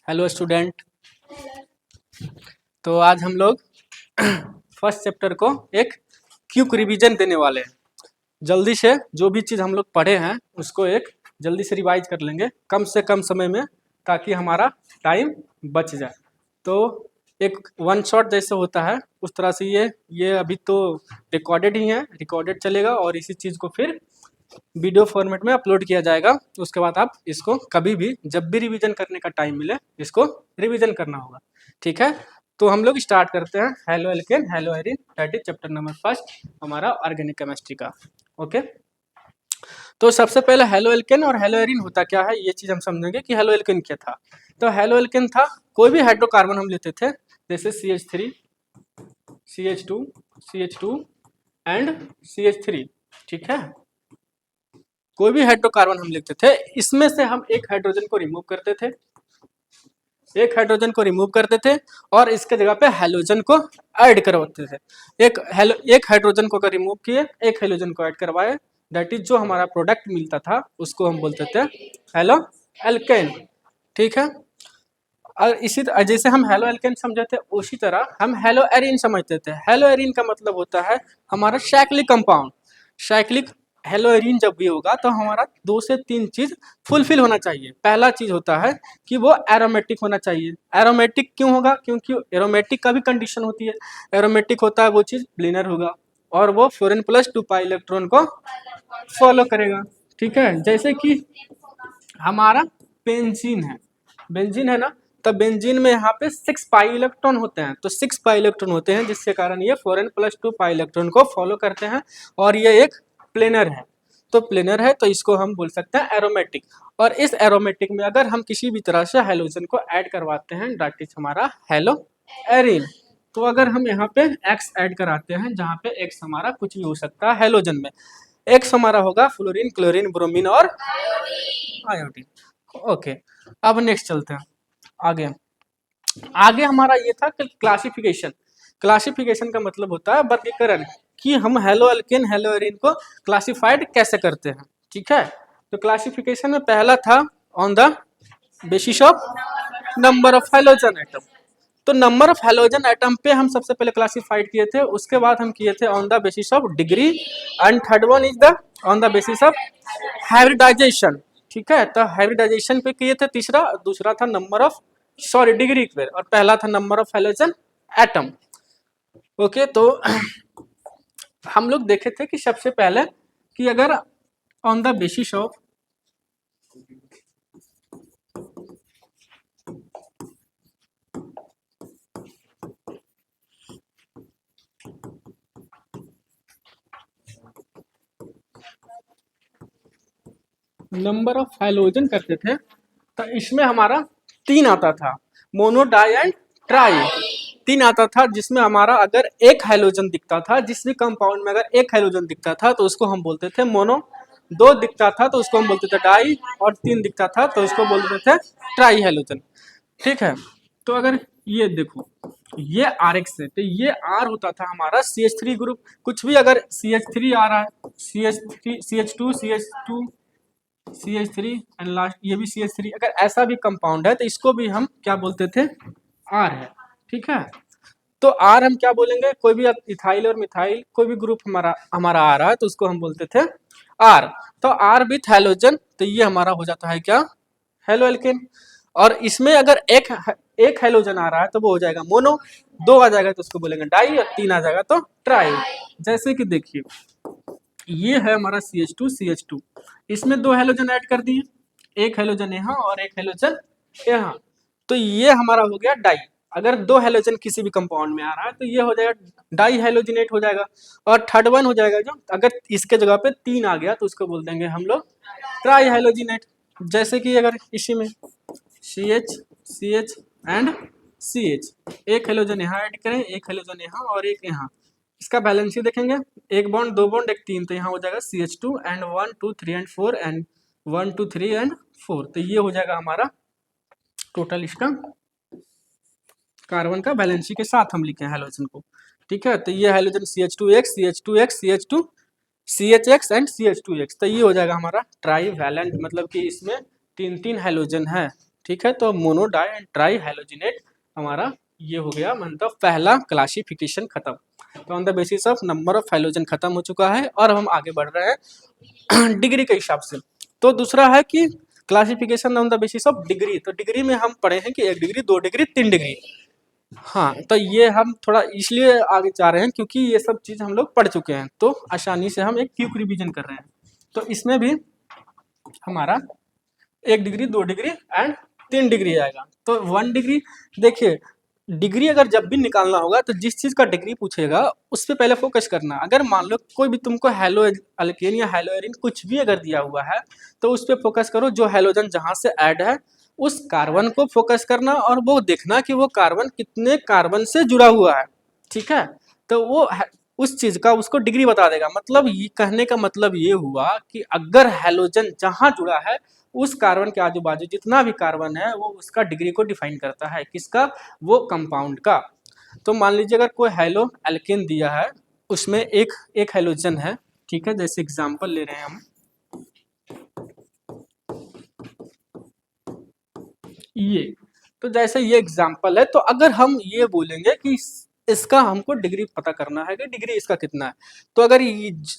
Hello student. तो आज हम लोग फर्स्ट चैप्टर को एक क्विक रिवीजन देने वाले हैं। जल्दी से जो भी चीज़ हम लोग पढ़े हैं उसको एक जल्दी से रिवाइज कर लेंगे कम से कम समय में, ताकि हमारा टाइम बच जाए। तो एक वन शॉट जैसे होता है उस तरह से ये अभी तो रिकॉर्डेड ही है, रिकॉर्डेड चलेगा और इसी चीज़ को फिर वीडियो फॉर्मेट में अपलोड किया जाएगा। उसके बाद आप इसको कभी भी जब भी रिवीजन करने का टाइम मिले इसको रिवीजन करना होगा, ठीक है। तो हम लोग स्टार्ट करते हैं halo alkane hello Erin, that is chapter number first हमारा ऑर्गेनिक केमिस्ट्री का। ओके, तो सबसे पहले हेलो एल्केन और हेलो एरिन होता क्या है ये चीज़ हम समझेंगे कि हेलो एल्केन क्या था। तो हेलो एल्केन था कोई भी हाइड्रोकार्बन हम लेते थे, जैसे CH3 CH2 CH2 and CH3, ठीक है। कोई भी हाइड्रोकार्बन हम लिखते थे, इसमें से हम एक हाइड्रोजन को रिमूव करते थे, एक हाइड्रोजन को रिमूव करते थे और इसके जगह पे हेलोजन को ऐड करवाते थे। एक हाइड्रोजन को अगर रिमूव किए, एक हेलोजन को ऐड करवाए, दैट इज जो हमारा प्रोडक्ट मिलता था उसको हम बोलते थे हेलो एल्केन, ठीक है। और इसी जैसे हम हेलो एल्केन समझे थे उसी तरह हम हेलो एरिन समझते थे। हेलो एरिन का मतलब होता है हमारा cyclic compound. Cyclic hello Erin जब भी होगा तो हमारा 2 से 3 चीज फुलफिल होना चाहिए। पहला चीज होता है कि वो एरोमेटिक होना चाहिए। एरोमेटिक क्यों होगा? क्योंकि एरोमेटिक का भी कंडीशन होती है। एरोमेटिक होता है वो चीज प्लेनर होगा और वो फ्लोरीन प्लस 2 पाई इलेक्ट्रॉन को फॉलो करेगा, ठीक है। जैसे कि हमारा बेंजीन है, बेंजीन है ना, तब बेंजीन में यहाँ पे 6 पाई इलेक्ट्रॉन होते हैं। तो 6 पाई इलेक्ट्रॉन होते हैं जिसके कारण ये फ्लोरीन प्लस 2 पाई इलेक्ट्रॉन को फॉलो करते हैं और ये एक प्लेनर है। तो प्लेनर है तो इसको हम बोल सकते हैं एरोमेटिक। और इस एरोमेटिक में अगर हम किसी भी तरह से हेलोजन को ऐड करवाते हैं दैट इज हमारा हेलो एरिन। तो अगर हम यहाँ पे एक्स ऐड कराते हैं, जहाँ पे एक्स हमारा कुछ भी हो सकता है हेलोजन में, एक्स हमारा होगा फ्लोरीन, क्लोरीन, ब्रोमीन और आयोडीन। ओके, अब नेक्स्ट चलते हैं आगे। आगे हमारा ये था कि क्लासिफिकेशन। क्लासिफिकेशन का मतलब होता है वर्गीकरण, कि हम हेलो एल्केन हेलो एरिन को क्लासिफाइड कैसे करते हैं, ठीक है। तो क्लासिफिकेशन में पहला था on the basis of number of halogen atom. तो नंबर ऑफ हेलोजन एटम पे हम सबसे पहले क्लासिफाइड किए थे, उसके बाद हम किए थे on the basis of degree, and third one is the on the basis of hybridisation, ठीक है। तो हाइब्रिडाइजेशन पे किए थे तीसरा, दूसरा था नंबर ऑफ डिग्री पे, और पहला था number of halogen atom. Okay, तो हम लोग देखे थे कि सबसे पहले कि अगर on the basis of number of halogen करते थे तो इसमें हमारा 3 आता था, मोनो, डाई एंड ट्राई। 3 आता था जिसमें हमारा अगर एक हेलोजन दिखता था, जिस भी कंपाउंड में अगर एक हेलोजन दिखता था तो उसको हम बोलते थे मोनो, 2 दिखता था तो उसको हम बोलते थे डाई, और 3 दिखता था तो उसको बोलते थे ट्राई हेलोजन, ठीक है। तो अगर ये देखो ये RX है तो ये R होता था हमारा CH3 ग्रुप। कुछ भी अगर CH3 आ रहा है, CH3 CH2 CH2 CH3 and last ये भी CH3, अगर ऐसा भी कंपाउंड है तो इसको भी हम क्या बोलते थे, R है, ठीक है। तो R हम क्या बोलेंगे, कोई भी इथाइल और मिथाइल कोई भी ग्रुप हमारा हमारा आ रहा है तो उसको हम बोलते थे R। तो R विथ हेलोजन, तो ये हमारा हो जाता है क्या, हेलो एल्केन। और इसमें अगर एक हेलोजन आ रहा है तो वो हो जाएगा मोनो, 2 आ जाएगा तो उसको बोलेंगे डाई, और 3 आ जाएगा तो ट्राई। जैसे कि देखिए ये है हमारा CH2 इसमें 2 हेलोजन ऐड कर दिए, एक हेलोजन यहाँ और एक हेलोजन यहाँ, तो ये हमारा हो गया डाई। अगर 2 हेलोजन किसी भी कंपाउंड में आ रहा है तो ये हो जाएगा डाई हेलोजिनेट हो जाएगा। और थर्ड वन हो जाएगा जो अगर इसके जगह पे 3 आ गया तो उसको बोल देंगे हम लोग ट्राई हेलोजिनेट। जैसे कि अगर इसी में CH CH एंड CH, एक हेलोजन यहाँ ऐड करें, एक हेलोजन यहाँ और एक यहाँ, इसका बैलेंस ही देखेंगे, एक बॉन्ड, 2 बॉन्ड, एक 3, तो यहाँ हो जाएगा CH2 and 1 2 3 and 4 and 1 2 3 and 4, तो ये हो जाएगा हमारा टोटल इसका कार्बन का बैलेंसी के साथ हम लिखे हैं हेलोजन को, ठीक है। तो ये halogen CH2X CH2X CH2 CH and CH2X। तो ये हो जाएगा हमारा ट्राई वैलेंट, मतलब कि इसमें 3 हैलोजन है। ठीक है, तो मोनो डाई एंड ट्राई हैलोजिनेट हमारा ये हो गया, मतलब पहला क्लासिफिकेशन खत्म। तो on the basis of number of halogen खत्म हो चुका है और हम आगे बढ़ रहे हैं डिग्री के हिसाब से। तो दूसरा है कि classification on the basis of degree. तो डिग्री में हम पढ़े हैं कि 1 डिग्री, 2 डिग्री, 3 डिग्री। हाँ, तो ये हम थोड़ा इसलिए आगे जा रहे हैं क्योंकि ये सब चीज़ हम लोग पढ़ चुके हैं, तो आसानी से हम एक क्विक रिवीजन कर रहे हैं। तो इसमें भी हमारा 1 डिग्री, 2 डिग्री एंड 3 डिग्री आएगा। तो 1 डिग्री, देखिए डिग्री अगर जब भी निकालना होगा तो जिस चीज़ का डिग्री पूछेगा उस पर पहले फोकस करना। अगर मान लो कोई भी तुमको हैलो अल्केन या हैलो एरिन कुछ भी अगर दिया हुआ है तो उस पर फोकस करो, जो हैलोजन जहाँ से ऐड है उस कार्बन को फोकस करना और वो देखना कि वो कार्बन कितने कार्बन से जुड़ा हुआ है। ठीक है, तो वो उस चीज का उसको डिग्री बता देगा। मतलब ये कहने का मतलब ये हुआ कि अगर हैलोजन जहां जुड़ा है उस कार्बन के आजू बाजू जितना भी कार्बन है वो उसका डिग्री को डिफाइन करता है। किसका? वो कंपाउंड का। तो मान लीजिए अगर कोई हैलो एल्केन दिया है, उसमें एक एक हैलोजन है। ठीक है, जैसे एग्जांपल ले रहे हैं हम ये। तो जैसे ये एग्जांपल है, तो अगर हम ये बोलेंगे कि इसका हमको डिग्री पता करना है कि डिग्री इसका कितना है, तो अगर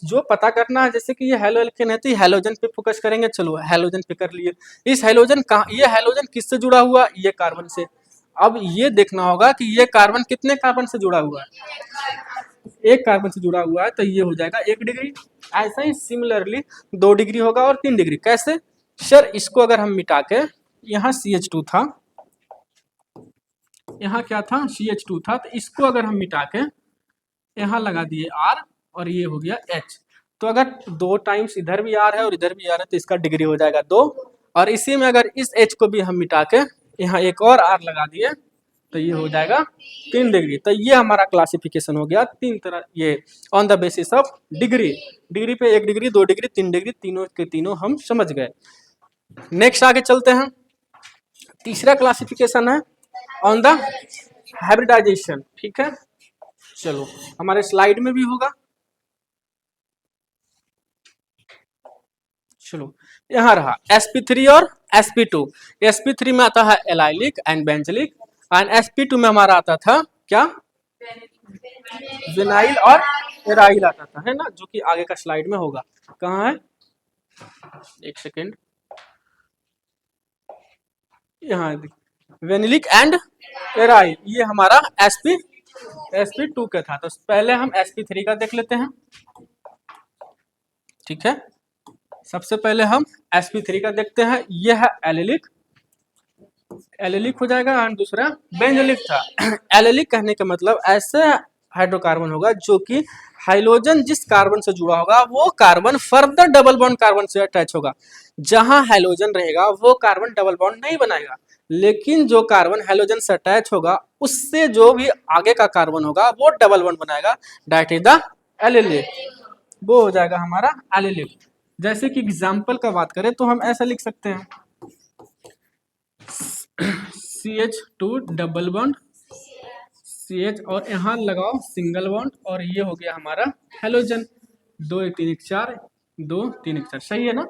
जो पता करना है, जैसे कि ये हैलो एल्केन है तो ये हैलोजन पे फोकस करेंगे। चलो हैलोजन पे कर लिए। इस हैलोजन कहाँ, ये हैलोजन किससे जुड़ा हुआ? ये कार्बन से। अब ये देखना होगा कि ये कार्बन कितने कार्बन से जुड़ा हुआ है। एक कार्बन से जुड़ा हुआ है, तो ये हो जाएगा 1 डिग्री। ऐसा ही सिमिलरली 2 डिग्री होगा और 3 डिग्री। कैसे सर? इसको अगर हम मिटा के, यहाँ CH2 था, यहाँ क्या था? CH2 था, तो इसको अगर हम मिटा के यहाँ लगा दिए R और ये हो गया H, तो अगर 2 टाइम्स इधर भी R है और इधर भी R है तो इसका डिग्री हो जाएगा 2। और इसी में अगर इस H को भी हम मिटा के यहाँ एक और R लगा दिए तो ये हो जाएगा 3 डिग्री। तो ये हमारा क्लासिफिकेशन हो गया 3 तरह, ये on the basis of degree. Degree पे 1 डिग्री, 2 डिग्री, 3 डिग्री, तीनों के तीनों हम समझ गए। नेक्स्ट आगे चलते हैं। तीसरा क्लासिफिकेशन है ऑन द हाइब्रिडाइजेशन। ठीक है, चलो हमारे स्लाइड में भी होगा। चलो यहाँ रहा sp3 और sp2। sp3 में आता है एलाइलिक एंड बेंजलिक, एंड sp2 में हमारा आता था क्या? विनाइल और एराइल आता था, है ना, जो कि आगे का स्लाइड में होगा। कहाँ है? एक सेकेंड, यहाँ वेनिलिक एंड एराइल, ये हमारा sp2 का था। तो पहले हम sp3 का देख लेते हैं। ठीक है, सबसे पहले हम sp3 का देखते हैं। ये है एलिलिक, एलिलिक हो जाएगा, और दूसरा बेंजलिक था। एलिलिक कहने का मतलब ऐसे हाइड्रोकार्बन होगा जो कि हाइड्रोजन जिस कार्बन से जुड़ा होगा वो carbon further double bond carbon से अटैच होगा। जहां हाइड्रोजन रहेगा वो कार्बन डबल बॉन्ड नहीं बनाएगा, लेकिन जो कार्बन हाइड्रोजन से अटैच होगा उससे जो भी आगे का कार्बन होगा वो डबल बॉन्ड बनाएगा। दैट इज द एलिलिक, वो हो जाएगा हमारा एलिलिक। जैसे कि एग्जाम्पल का बात करें तो हम ऐसा लिख सकते हैं CH2 डबल बॉन्ड CH और यहाँ लगाओ सिंगल बॉन्ड, और ये हो गया हमारा हेलोजन। 2 1 3 1 4, 2 3 1 4, सही है ना।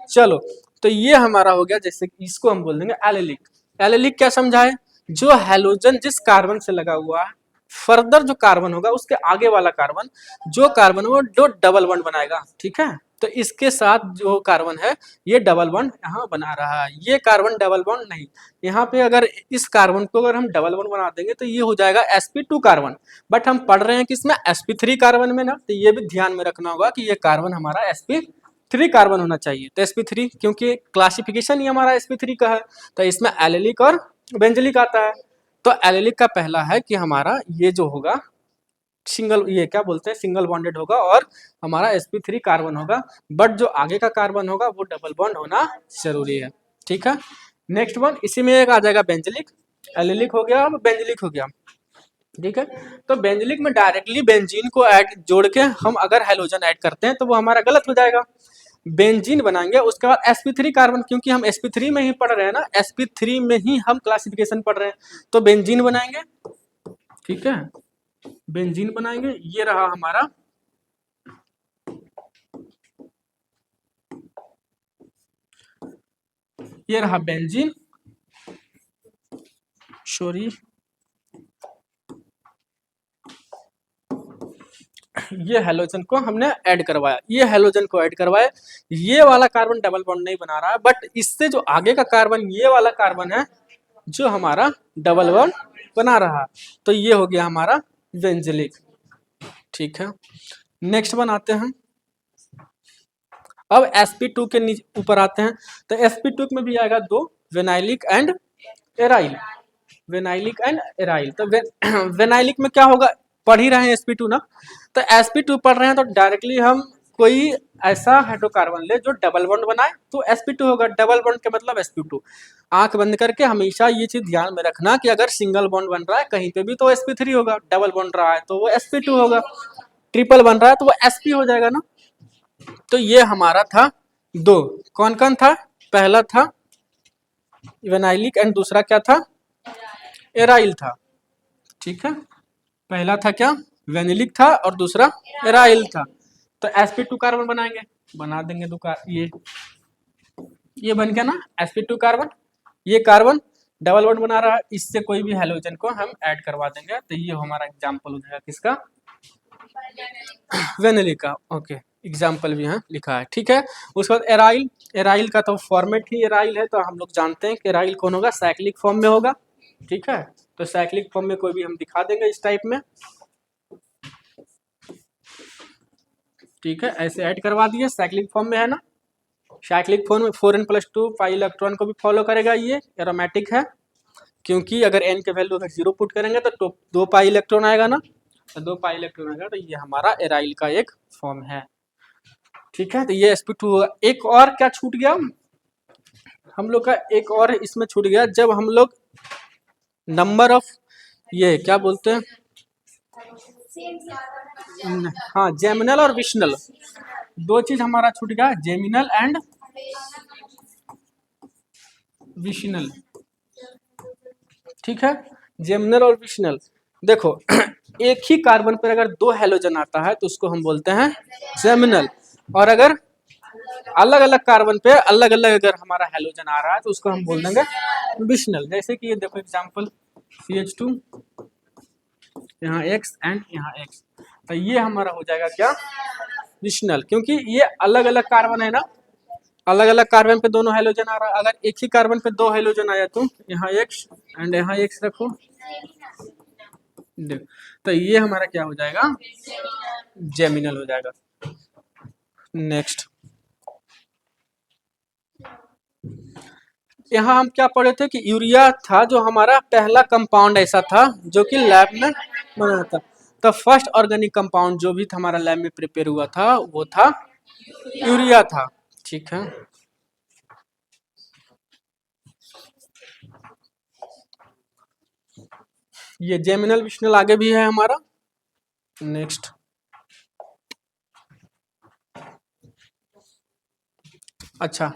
चलो, तो ये हमारा हो गया। जैसे इसको हम बोल देंगे एलिलिक। एलिलिक क्या समझाए? जो हेलोजन जिस कार्बन से लगा हुआ है फर्दर जो कार्बन होगा उसके आगे वाला कार्बन, जो कार्बन वो दो डबल बॉन्ड बनाएगा। ठीक है, तो इसके साथ जो कार्बन है ये डबल बॉन्ड यहाँ बना रहा है। ये कार्बन डबल बॉन्ड नहीं, यहाँ पे अगर इस कार्बन को अगर हम डबल बॉन्ड बना देंगे तो ये हो जाएगा sp2 कार्बन। बट हम पढ़ रहे हैं किसमें? sp3 कार्बन में ना। तो ये भी ध्यान में रखना होगा कि ये कार्बन हमारा sp3 कार्बन होना चाहिए। तो sp3 क्योंकि क्लासिफिकेशन ही हमारा sp3 का है, तो इसमें एलिलिक और बेंजलिक आता है। तो एलिलिक का पहला है कि हमारा ये जो होगा सिंगल, ये क्या बोलते हैं, सिंगल बॉन्डेड होगा और हमारा sp3 कार्बन होगा। बट जो आगे का कार्बन होगा वो डबल बॉन्ड होना जरूरी है। ठीक है, नेक्स्ट वन, इसी में एक आ जाएगा बेंजलिक। एलिलिक हो गया, अब बेंजलिक हो गया। ठीक है, तो बेंजलिक में डायरेक्टली बेंजीन को ऐड जोड़ के हम अगर हेलोजन ऐड करते हैं तो वो हमारा गलत हो जाएगा। बेंजीन बनाएंगे, उसके बाद sp3 कार्बन, क्योंकि हम sp3 में ही पढ़ रहे हैं ना, sp3 में ही हम क्लासिफिकेशन पढ़ रहे हैं, तो बेंजीन बनाएंगे। ठीक है, बेंजीन बनाएंगे। ये रहा हमारा ये रहा बेंजीन, सॉरी ये हेलोजन को हमने ऐड करवाया, ये हेलोजन को ऐड करवाया, ये वाला कार्बन डबल बॉन्ड नहीं बना रहा है, बट इससे जो आगे का कार्बन, ये वाला कार्बन है जो हमारा डबल बॉन्ड बना रहा है, तो ये हो गया हमारा बेंजिलिक। ठीक है, नेक्स्ट बनाते हैं। अब sp2 के ऊपर आते हैं, तो sp2 में भी आएगा दो, वेनाइलिक एंड एराइल, वेनाइलिक एंड एराइल। तो वेनाइलिक में क्या होगा, पढ़ ही रहे हैं sp2 ना, तो sp2 पढ़ रहे हैं तो डायरेक्टली हम कोई ऐसा हाइड्रोकार्बन ले जो डबल बॉन्ड बनाए तो sp2 होगा, डबल बॉन्ड के मतलब sp2। आंख बंद करके हमेशा ये चीज ध्यान में रखना कि अगर सिंगल बॉन्ड बन रहा है कहीं पे भी तो sp3 होगा, डबल बॉन्ड रहा है तो वो sp2 होगा, ट्रिपल बन रहा है तो वो sp हो जाएगा ना। तो ये हमारा था दो, कौन कौन था, पहला था वेनाइलिक एंड दूसरा क्या था, एराइल था। ठीक है, पहला था क्या, वेनिलिक था और दूसरा एराइल था। तो sp2 कार्बन बनाएंगे, बना देंगे दो ये बन गया ना sp2 कार्बन, ये कार्बन डबल बॉन्ड बना रहा है, इससे कोई भी हेलोजन को हम ऐड करवा देंगे, तो ये हमारा एग्जांपल हो जाएगा किसका, वेनिलिक का। ओके, एग्जाम्पल भी यहाँ लिखा है। ठीक है, उसके बाद एराइल, एराइल का तो फॉर्मेट ही एराइल है, तो हम लोग जानते हैं कि एराइल कौन होगा, साइक्लिक फॉर्म में होगा। ठीक है, तो साइक्लिक फॉर्म में कोई भी हम दिखा देंगे इस टाइप में। ठीक है, ऐसे ऐड करवा दिए, साइक्लिक फॉर्म में है ना, साइक्लिक फॉर्म में 4n+2 पाई इलेक्ट्रॉन को भी फॉलो करेगा, ये एरोमेटिक है, क्योंकि अगर n के वैल्यू अगर 0 पुट करेंगे तो 2 पाई इलेक्ट्रॉन आएगा ना, तो 2 पाई इलेक्ट्रॉन आएगा, तो ये हमारा एराइल का एक फॉर्म है। ठीक है, तो ये sp2 होगा। एक और क्या छूट गया हम लोग का, एक और इसमें छूट गया, जब हम लोग नंबर ऑफ, ये क्या बोलते हैं, हाँ जेमिनल और विशनल, दो चीज हमारा छूट गया, जेमिनल एंड विशनल। ठीक है, जेमिनल और विशनल, देखो एक ही कार्बन पर अगर दो हेलोजन आता है तो उसको हम बोलते हैं जेमिनल, और अगर अलग अलग कार्बन पे अलग अलग अगर हमारा हेलोजन आ रहा है तो उसको हम बोल देंगे विशनल। जैसे कि ये देखो एग्जांपल, CH2 यहाँ X एंड यहाँ X, तो ये हमारा हो जाएगा क्या, विशनल, क्योंकि ये अलग अलग कार्बन है ना, अलग अलग कार्बन पे दोनों हेलोजन आ रहा है। अगर एक ही कार्बन पे दो हेलोजन आया तो यहाँ X एंड यहाँ X रखो, तो ये हमारा क्या हो जाएगा, जेमिनल हो जाएगा। नेक्स्ट, यहाँ हम क्या पढ़े थे कि यूरिया था जो हमारा पहला कंपाउंड ऐसा था जो कि लैब में बना था। तो फर्स्ट ऑर्गेनिक कंपाउंड जो भी था हमारा लैब में प्रिपेयर हुआ था वो था यूरिया था। ठीक है, ये जेमिनल विशनल आगे भी है हमारा। नेक्स्ट, अच्छा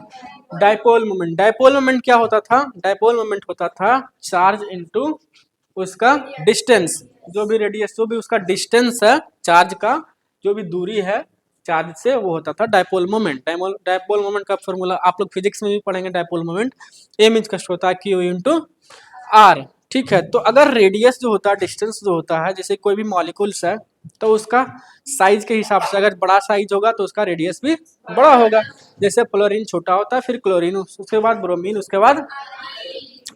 डायपोल मोमेंट, डायपोल मोमेंट क्या होता था, डायपोल मोमेंट होता था चार्ज इनटू उसका डिस्टेंस, जो भी रेडियस, जो भी उसका डिस्टेंस है चार्ज का, जो भी दूरी है चार्ज से, वो होता था डायपोल मोमेंट। डायपोल मोमेंट का फॉर्मूला आप लोग फिजिक्स में भी पढ़ेंगे, डायपोल मोमेंट m इज कष्ट होता है q इंटू r। ठीक है, तो अगर रेडियस जो होता है, डिस्टेंस जो होता है, जैसे कोई भी मॉलिक्यूल्स है तो उसका साइज के हिसाब से, अगर बड़ा साइज होगा तो उसका रेडियस भी बड़ा होगा। जैसे फ्लोरीन छोटा होता है, फिर क्लोरीन, उसके बाद ब्रोमीन, उसके बाद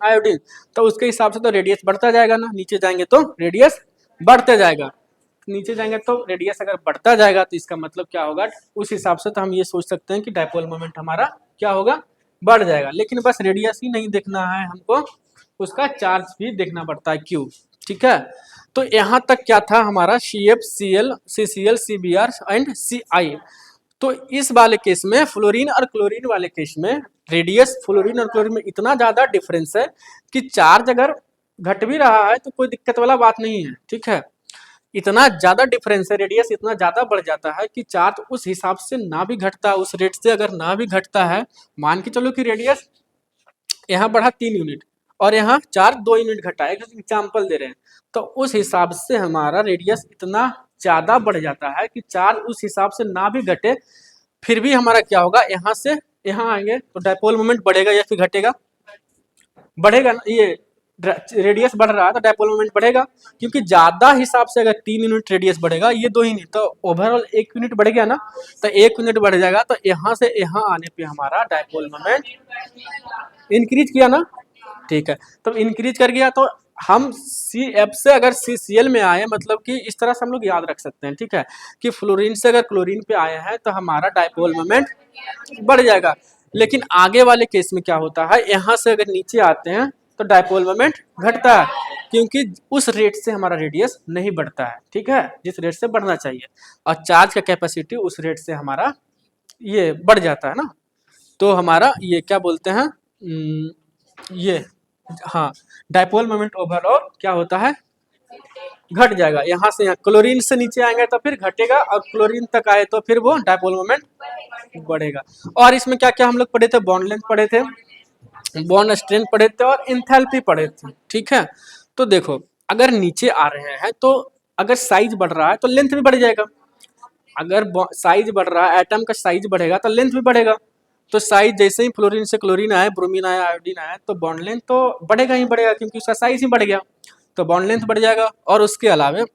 आयोडीन, तो उसके हिसाब से तो रेडियस बढ़ता जाएगा ना, नीचे जाएंगे तो रेडियस बढ़ते जाएगा, नीचे जाएंगे तो रेडियस अगर बढ़ता जाएगा तो इसका मतलब क्या होगा, उस हिसाब से तो हम ये सोच सकते हैं कि डायपोल मोमेंट हमारा क्या होगा, बढ़ जाएगा। लेकिन बस रेडियस ही नहीं देखना है हमको, उसका चार्ज भी देखना पड़ता है क्यू। ठीक है, तो यहाँ तक क्या था हमारा CF, Cl, CCl, CBr and Ci। तो इस वाले केस में फ्लोरीन और क्लोरीन वाले केस में रेडियस फ्लोरीन और क्लोरीन में इतना ज्यादा डिफरेंस है कि चार्ज अगर घट भी रहा है तो कोई दिक्कत वाला बात नहीं है। ठीक है, इतना ज्यादा डिफरेंस है, रेडियस इतना ज्यादा बढ़ जाता है कि चार्ज उस हिसाब से ना भी घटता, उस रेट से अगर ना भी घटता है, मान के चलो कि रेडियस यहाँ बढ़ा 3 यूनिट और यहाँ चार्ज 2 यूनिट घटा, एक एग्जाम्पल दे रहे हैं, तो उस हिसाब से हमारा रेडियस इतना ज्यादा बढ़ जाता है कि चार्ज उस हिसाब से ना भी घटे, फिर भी हमारा क्या होगा, यहाँ से यहाँ आएंगे तो डायपोल मोमेंट बढ़ेगा या फिर घटेगा? बढ़ेगा ना। ये रेडियस बढ़ रहा है तो डायपोल मोमेंट बढ़ेगा, क्योंकि ज्यादा हिसाब से अगर 3 यूनिट रेडियस बढ़ेगा, ये 2 ही नहीं तो ओवरऑल 1 यूनिट बढ़ गया ना, तो 1 यूनिट बढ़ जाएगा, तो यहाँ से यहाँ आने पे हमारा डायपोल मोमेंट इंक्रीज किया ना। ठीक है, तो इंक्रीज कर गया तो हम सी एफ से अगर सी सी एल में आए, मतलब कि इस तरह से हम लोग याद रख सकते हैं, ठीक है, कि फ्लोरीन से अगर क्लोरीन पे आए हैं तो हमारा डायपोल मोमेंट बढ़ जाएगा। लेकिन आगे वाले केस में क्या होता है, यहाँ से अगर नीचे आते हैं तो डायपोल मोमेंट घटता है, क्योंकि उस रेट से हमारा रेडियस नहीं बढ़ता है, ठीक है, जिस रेट से बढ़ना चाहिए, और चार्ज का कैपेसिटी उस रेट से हमारा ये बढ़ जाता है ना। तो हमारा ये क्या बोलते हैं, ये हाँ, डायपोल मोमेंट ओवरऑल क्या होता है, घट जाएगा। यहाँ से यहाँ क्लोरीन से नीचे आएंगे तो फिर घटेगा, और क्लोरीन तक आए तो फिर वो डायपोल मोमेंट बढ़ेगा। और इसमें क्या क्या हम लोग पढ़े थे, बॉन्ड लेंथ पढ़े थे, बॉन्ड स्ट्रेंथ पढ़े थे, और इंथैल्पी पढ़े थे, ठीक है। तो देखो, अगर नीचे आ रहे हैं तो अगर साइज बढ़ रहा है तो लेंथ भी बढ़ जाएगा। अगर साइज बढ़ रहा है, एटम का साइज बढ़ेगा तो लेंथ भी बढ़ेगा। तो साइज जैसे ही फ्लोरीन से क्लोरीन आया, ब्रोमीन आया, आयोडीन आया, तो बॉन्ड लेंथ तो बढ़ेगा ही बढ़ेगा, क्योंकि उसका साइज ही बढ़ गया, तो बॉन्ड लेंथ बढ़ जाएगा। और उसके अलावे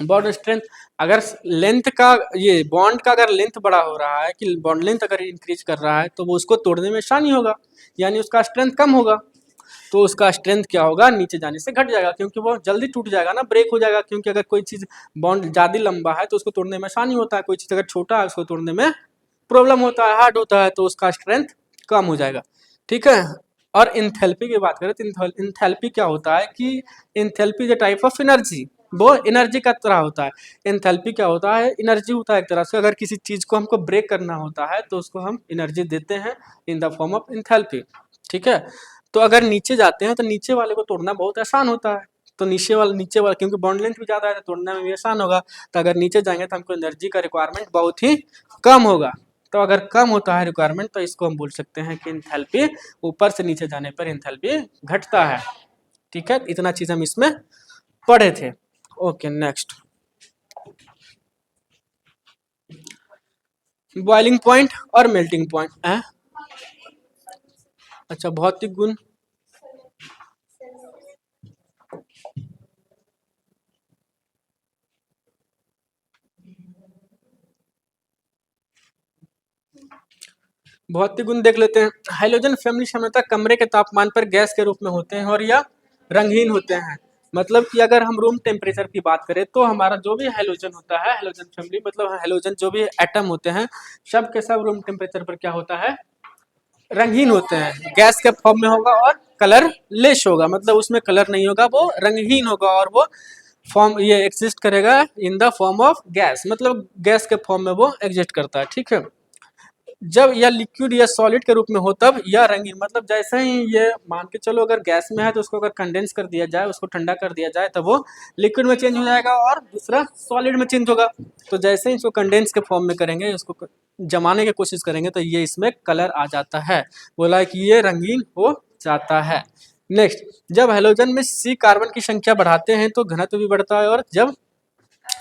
बॉन्ड स्ट्रेंथ, अगर लेंथ का, ये बॉन्ड का अगर लेंथ बड़ा हो रहा है, कि बॉन्ड लेंथ अगर इंक्रीज कर रहा है, तो वो उसको तोड़ने में आसानी होगा, यानी उसका स्ट्रेंथ कम होगा, तो उसका स्ट्रेंथ क्या होगा, नीचे जाने से घट जाएगा, क्योंकि वो जल्दी टूट जाएगा ना, ब्रेक हो जाएगा। क्योंकि अगर कोई चीज़ बॉन्ड ज़्यादा लंबा है तो उसको तोड़ने में आसानी होता है, कोई चीज़ अगर छोटा है उसको तोड़ने में प्रॉब्लम होता है, हार्ड होता है, तो उसका स्ट्रेंथ कम हो जाएगा, ठीक है। और इंथैल्पी की बात करें तो इंथैल्पी क्या होता है कि enthalpy is a type of energy, वो एनर्जी का तरह होता है। इंथैल्पी क्या होता है, एनर्जी होता है एक तरह से। अगर किसी चीज़ को हमको ब्रेक करना होता है तो उसको हम एनर्जी देते हैं in the form of enthalpy, ठीक है। तो अगर नीचे जाते हैं तो नीचे वाले को तोड़ना बहुत आसान होता है, तो नीचे वाला क्योंकि बॉन्ड लेंथ भी ज़्यादा है तो तोड़ने में भी आसान होगा। तो अगर नीचे जाएंगे तो हमको एनर्जी का रिक्वायरमेंट बहुत ही कम होगा। तो अगर कम होता है रिक्वायरमेंट तो इसको हम बोल सकते हैं कि इंथैल्पी, ऊपर से नीचे जाने पर इंथैल्पी घटता है, ठीक है। इतना चीज़ हम इसमें पढ़े थे। ओके, नेक्स्ट, बॉइलिंग पॉइंट और मेल्टिंग पॉइंट है। अच्छा, भौतिक गुण, भौतिक गुण देख लेते हैं। हाइड्रोजन फैमिली सामान्यतः कमरे के तापमान पर गैस के रूप में होते हैं और या रंगहीन होते हैं। मतलब कि अगर हम रूम टेम्परेचर की बात करें तो हमारा जो भी हाइड्रोजन होता है, हाइड्रोजन फैमिली मतलब हाइड्रोजन जो भी एटम होते हैं, सब के सब रूम टेम्परेचर पर क्या होता है, रंगहीन होते हैं। गैस के फॉर्म में होगा और कलर लेस होगा, मतलब उसमें कलर नहीं होगा, वो रंगहीन होगा, और वो फॉर्म ये एग्जिस्ट करेगा in the form of gas, मतलब गैस के फॉर्म में वो एग्जिस्ट करता है, ठीक है। जब यह लिक्विड या सॉलिड के रूप में हो तब यह रंगीन, मतलब जैसे ही ये मान के चलो अगर गैस में है तो उसको अगर कंडेंस कर दिया जाए, उसको ठंडा कर दिया जाए, तब वो लिक्विड में चेंज हो जाएगा और दूसरा सॉलिड में चेंज होगा। तो जैसे ही इसको कंडेंस के फॉर्म में करेंगे, उसको जमाने की कोशिश करेंगे, तो ये इसमें कलर आ जाता है, बोला है कि ये रंगीन हो जाता है। नेक्स्ट, जब हेलोजन में सी कार्बन की संख्या बढ़ाते हैं तो घनत्व भी बढ़ता है, और जब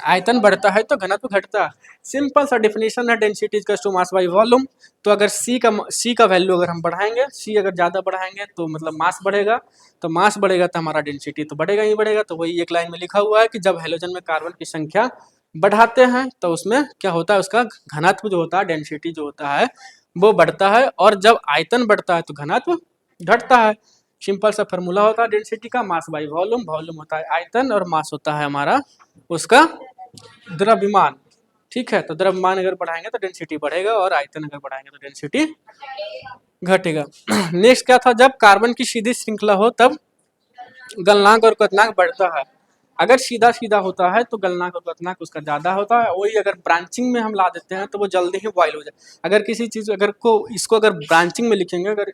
आयतन बढ़ता है तो घनत्व घटता है। सिंपल सा डेफिनेशन है, density is to mass by volume. तो अगर सी का वैल्यू अगर हम बढ़ाएंगे, सी अगर ज़्यादा बढ़ाएंगे तो मतलब मास बढ़ेगा, तो मास बढ़ेगा तो हमारा डेंसिटी तो बढ़ेगा ही बढ़ेगा। तो वही एक लाइन में लिखा हुआ है कि जब हेलोजन में कार्बन की संख्या बढ़ाते हैं तो उसमें क्या होता है, उसका घनत्व जो होता है, डेंसिटी जो होता है वो बढ़ता है, और जब आयतन बढ़ता है तो घनत्व घटता है। सिंपल सा फार्मूला होता है डेंसिटी का, मास बाई वॉल्यूम, वॉल्यूम होता है आयतन और मास होता है हमारा उसका द्रव्यमान, ठीक है। तो द्रव्यमान अगर बढ़ाएंगे तो डेंसिटी बढ़ेगा, और आयतन अगर बढ़ाएंगे तो डेंसिटी घटेगा। नेक्स्ट क्या था, जब कार्बन की सीधी श्रृंखला हो तब गलनांक और क्वथनांक बढ़ता है। अगर सीधा सीधा होता है तो गलनांक और क्वथनांक उसका ज़्यादा होता है। वही अगर ब्रांचिंग में हम ला देते हैं तो वो जल्दी ही बॉयल हो जाए। अगर किसी चीज़ अगर को इसको अगर ब्रांचिंग में लिखेंगे, अगर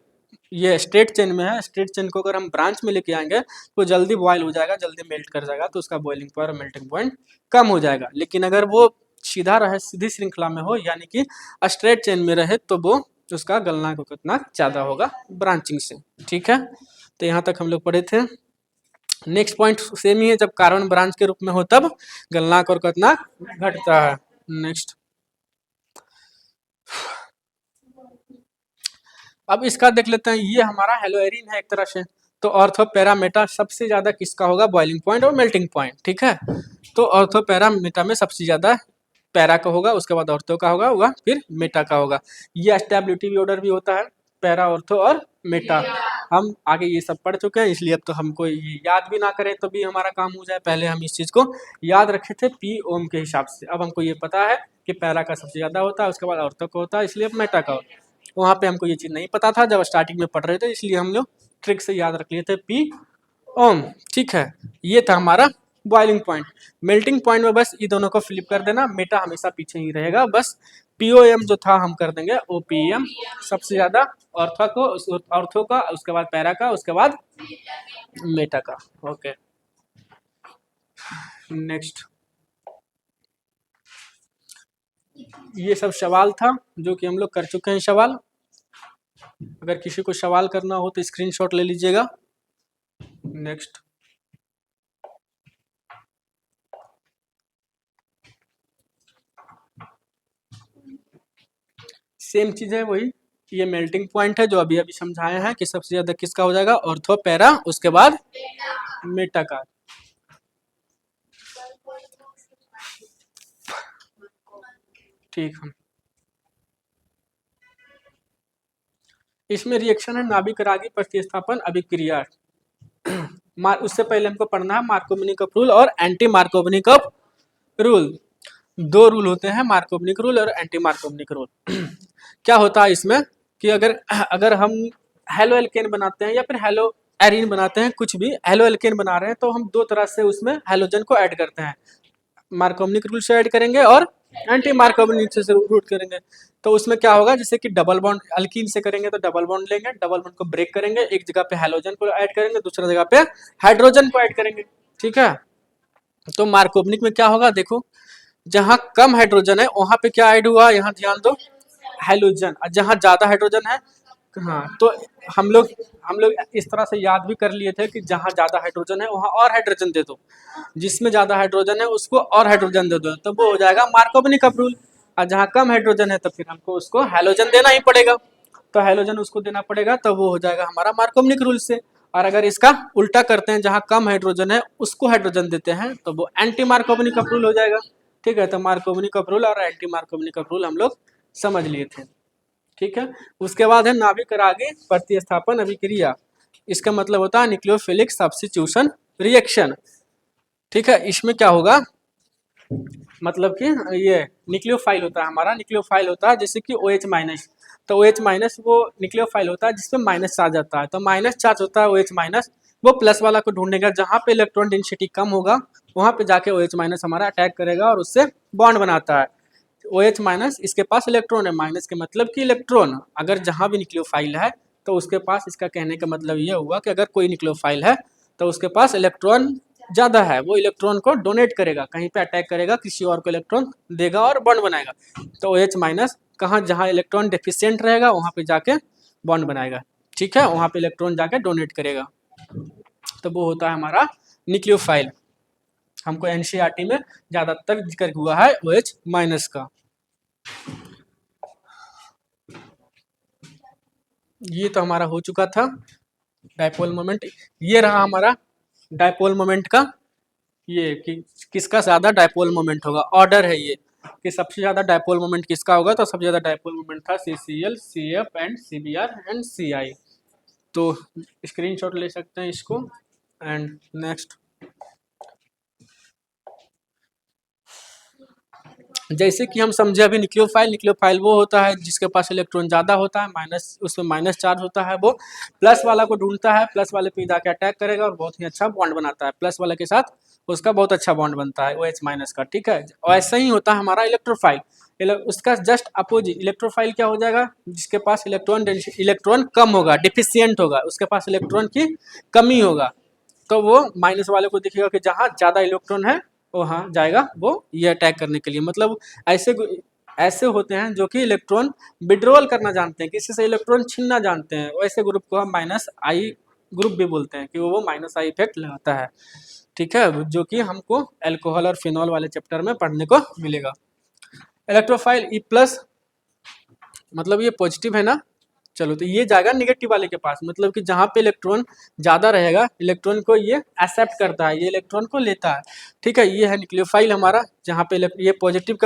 ये स्ट्रेट चेन में है, स्ट्रेट चेन को अगर हम ब्रांच में लेके आएंगे तो जल्दी बॉयल हो जाएगा, जल्दी मेल्ट कर जाएगा, तो उसका बॉइलिंग पॉइंट और मेल्टिंग पॉइंट कम हो जाएगा। लेकिन अगर वो सीधा रहे, सीधी श्रृंखला में हो, यानी कि स्ट्रेट चेन में रहे, तो वो उसका गलनांक और क्वथनांक ज़्यादा होगा ब्रांचिंग से, ठीक है। तो यहाँ तक हम लोग पढ़े थे। नेक्स्ट पॉइंट सेम ही है, जब कार्बन ब्रांच के रूप में हो तब गलनांक और क्वथनांक घटता है। नेक्स्ट, अब इसका देख लेते हैं, ये हमारा हेलोएरिन है एक तरह से। तो ऑर्थो पैरा मेटा सबसे ज्यादा किसका होगा, बॉइलिंग पॉइंट और मेल्टिंग पॉइंट, ठीक है। तो ऑर्थो पैरा मेटा में सबसे ज्यादा पैरा का होगा, उसके बाद ऑर्थो का होगा फिर मेटा का होगा। ये स्टेबिलिटी ऑर्डर भी होता है, पैरा, ऑर्थो और मेटा। हम आगे ये सब पढ़ चुके हैं, इसलिए अब तो हमको ये याद भी ना करें तो भी हमारा काम हो जाए। पहले हम इस चीज को याद रखे थे पी ओम के हिसाब से। अब हमको ये पता है कि पैरा का सबसे ज्यादा होता है, उसके बाद ऑर्थो का होता है, इसलिए अब मेटा का होता है। वहाँ पे हमको ये चीज़ नहीं पता था जब स्टार्टिंग में पढ़ रहे थे, इसलिए हम लोग ट्रिक से याद रख लिए थे पी ओम, ठीक है। ये था हमारा बॉइलिंग पॉइंट। मेल्टिंग पॉइंट में बस ये दोनों को फ्लिप कर देना, मेटा हमेशा पीछे ही रहेगा, बस पीओएम जो था हम कर देंगे ओपीएम, सबसे ज्यादा ऑर्थो को, ऑर्थो का, उसके बाद पैरा का, उसके बाद मेटा का। Okay, next. ये सब सवाल था जो कि हम लोग कर चुके हैं सवाल। अगर किसी को सवाल करना हो तो स्क्रीनशॉट ले लीजिएगा। नेक्स्ट, सेम चीज है वही, ये मेल्टिंग पॉइंट है जो अभी अभी समझाए हैं कि सबसे ज्यादा किसका हो जाएगा, ऑर्थो पैरा, उसके बाद मेटा का। ठीक है, इसमें रिएक्शन है नाभिक रागी प्रतिस्थापन अभिक्रिया। उससे पहले हमको पढ़ना है मार्कोवनिकॉफ रूल और एंटी मार्कोवनिकॉफ रूल। दो रूल होते हैं, मार्कोवनिक रूल और एंटी मार्कोवनिक रूल। क्या होता है इसमें कि अगर अगर हम हेलो एल्केन बनाते हैं या फिर हेलो एरिन बनाते हैं, कुछ भी हेलो एल्केन बना रहे हैं, तो हम दो तरह से उसमें हेलोजन को ऐड करते हैं। मार्कोवनिक रूल से ऐड करेंगे और एंटी मार्कोवनिक से रूट करेंगे। तो उसमें क्या होगा, जैसे कि डबल बॉन्ड अल्कीन से करेंगे तो डबल बॉन्ड लेंगे, डबल बॉन्ड को ब्रेक करेंगे, एक जगह पे हेलोजन को ऐड करेंगे, दूसरा जगह पे हाइड्रोजन को ऐड करेंगे, ठीक है। तो मार्कोवनिक में क्या होगा, देखो जहां कम हाइड्रोजन है वहां पे क्या ऐड हुआ, यहाँ ध्यान दो, हाइड्रोजन। और जहां ज्यादा हाइड्रोजन है, हाँ, तो हम लोग इस तरह से याद भी कर लिए थे कि जहां ज्यादा हाइड्रोजन है वहां और हाइड्रोजन दे दो, जिसमें ज्यादा हाइड्रोजन है उसको और हाइड्रोजन दे दो, तो वो हो जाएगा मार्कोवनिक रूल। और जहां कम हाइड्रोजन है तो फिर हमको उसको हैलोजन देना ही पड़ेगा, तो हैलोजन उसको देना पड़ेगा, तो वो हो जाएगा हमारा मार्कोवनिक रूल से। और अगर इसका उल्टा करते हैं, जहां कम हाइड्रोजन है उसको हाइड्रोजन देते हैं, तो वो एंटी मार्कोवनिक रूल हो जाएगा, ठीक है। तो मार्कोवनिक रूल और एंटी मार्कोवनिक रूल हम लोग समझ लिए थे, ठीक है। उसके बाद है नाभिक रागी प्रतिस्थापन अभिक्रिया। इसका मतलब होता है न्यूक्लियोफिलिक सब्स्टिट्यूशन रिएक्शन, ठीक है। इसमें क्या होगा, मतलब कि ये न्यूक्लियोफाइल होता है हमारा, न्यूक्लियोफाइल होता है जैसे कि OH माइनस। तो OH माइनस वो न्यूक्लियोफाइल होता है जिसमें माइनस चार्ज आता है, तो माइनस चार्ज होता है OH माइनस, वो प्लस वाला को ढूंढेगा, जहाँ पे इलेक्ट्रॉन डेंसिटी कम होगा वहाँ पे जाके OH माइनस हमारा अटैक करेगा और उससे बॉन्ड बनाता है। OH माइनस इसके पास इलेक्ट्रॉन है, माइनस के मतलब कि इलेक्ट्रॉन, अगर जहाँ भी न्यूक्लियोफाइल है तो उसके पास, इसका कहने का मतलब ये हुआ कि अगर कोई न्यूक्लियोफाइल है तो उसके पास इलेक्ट्रॉन ज़्यादा है, वो इलेक्ट्रॉन को डोनेट करेगा, कहीं पे अटैक करेगा, किसी और को इलेक्ट्रॉन देगा और बॉन्ड बनाएगा। तो OH माइनस कहाँ, जहाँ इलेक्ट्रॉन डेफिशिएंट रहेगा वहाँ पे जाके बॉन्ड बनाएगा, ठीक है, वहाँ पे इलेक्ट्रॉन जाके डोनेट करेगा, तो वो होता है हमारा न्यूक्लियोफाइल। हमको एनसीईआरटी में ज़्यादातर जिक्र हुआ है OH माइनस का। ये तो हमारा हो चुका था डायपोल मोमेंट। ये रहा हमारा डायपोल मोमेंट का, ये कि किसका ज़्यादा डायपोल मोमेंट होगा, ऑर्डर है ये कि सबसे ज़्यादा डायपोल मोमेंट किसका होगा, तो सबसे ज़्यादा डायपोल मोमेंट था CCl, CF and CBr and CI। तो स्क्रीनशॉट ले सकते हैं इसको। एंड नेक्स्ट, जैसे कि हम समझे अभी न्यूक्लियोफाइल वो होता है जिसके पास इलेक्ट्रॉन ज़्यादा होता है, माइनस उसमें माइनस चार्ज होता है, वो प्लस वाला को ढूंढता है, प्लस वाले पे जाके अटैक करेगा और बहुत ही अच्छा बॉन्ड बनाता है, प्लस वाले के साथ उसका बहुत अच्छा बॉन्ड बनता है OH माइनस का, ठीक है। ऐसा ही होता है हमारा इलेक्ट्रोफाइल, उसका जस्ट अपोजिट इलेक्ट्रोफाइल क्या हो जाएगा, जिसके पास इलेक्ट्रॉन कम होगा, डिफिशियंट होगा, उसके पास इलेक्ट्रॉन की कमी होगा, तो वो माइनस वाले को दिखेगा कि जहाँ ज़्यादा इलेक्ट्रॉन है वहाँ जाएगा वो ये अटैक करने के लिए। मतलब ऐसे ऐसे होते हैं जो कि इलेक्ट्रॉन विड्रॉल करना जानते हैं, किसी से इलेक्ट्रॉन छीनना जानते हैं, वैसे ग्रुप को हम -I ग्रुप भी बोलते हैं कि वो -I इफेक्ट लगाता है, ठीक है, जो कि हमको एल्कोहल और फिनॉल वाले चैप्टर में पढ़ने को मिलेगा। इलेक्ट्रोफाइल E+ मतलब ये पॉजिटिव है ना, चलो तो ये जाएगा निगेटिव वाले के पास, मतलब कि जहाँ पे इलेक्ट्रॉन ज़्यादा रहेगा इलेक्ट्रॉन को ये एक्सेप्ट करता है, ये इलेक्ट्रॉन को लेता है। ठीक है, ये है न्यूक्लियोफाइल हमारा, जहाँ पे ये पॉजिटिव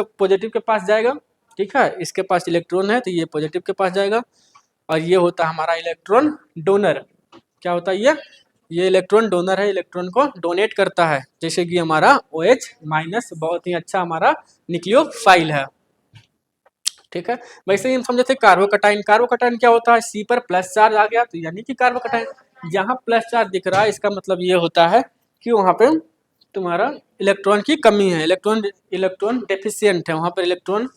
के पास जाएगा। ठीक है, इसके पास इलेक्ट्रॉन है तो ये पॉजिटिव के पास जाएगा। और ये होता है हमारा इलेक्ट्रॉन डोनर। क्या होता है ये इलेक्ट्रॉन डोनर है, इलेक्ट्रॉन को डोनेट करता है, जैसे कि हमारा OH माइनस बहुत ही अच्छा हमारा न्यूक्लियोफाइल है। ठीक है, वैसे ही हम समझे थे कार्बोकटाइन। कार्बोकटाइन क्या होता है, C पर प्लस चार्ज आ गया तो यानी कि कार्बोकटाइन। यहाँ प्लस चार्ज दिख रहा है इसका मतलब ये होता है कि वहाँ पे तुम्हारा इलेक्ट्रॉन की कमी है, इलेक्ट्रॉन डेफिशिएंट है, वहाँ पर इलेक्ट्रॉन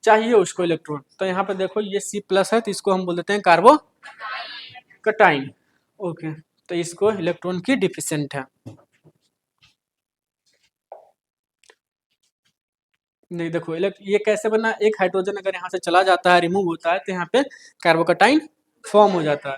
चाहिए उसको इलेक्ट्रॉन। तो यहाँ पे देखो ये C प्लस है तो इसको हम बोल देते हैं कार्बोकटाइन। ओके, तो इसको इलेक्ट्रॉन की डिफिशिएंट है। नहीं देखो ये कैसे बना, एक हाइड्रोजन अगर यहाँ से चला जाता है, रिमूव होता है, तो यहाँ पे कार्बोकटाइन फॉर्म हो जाता है।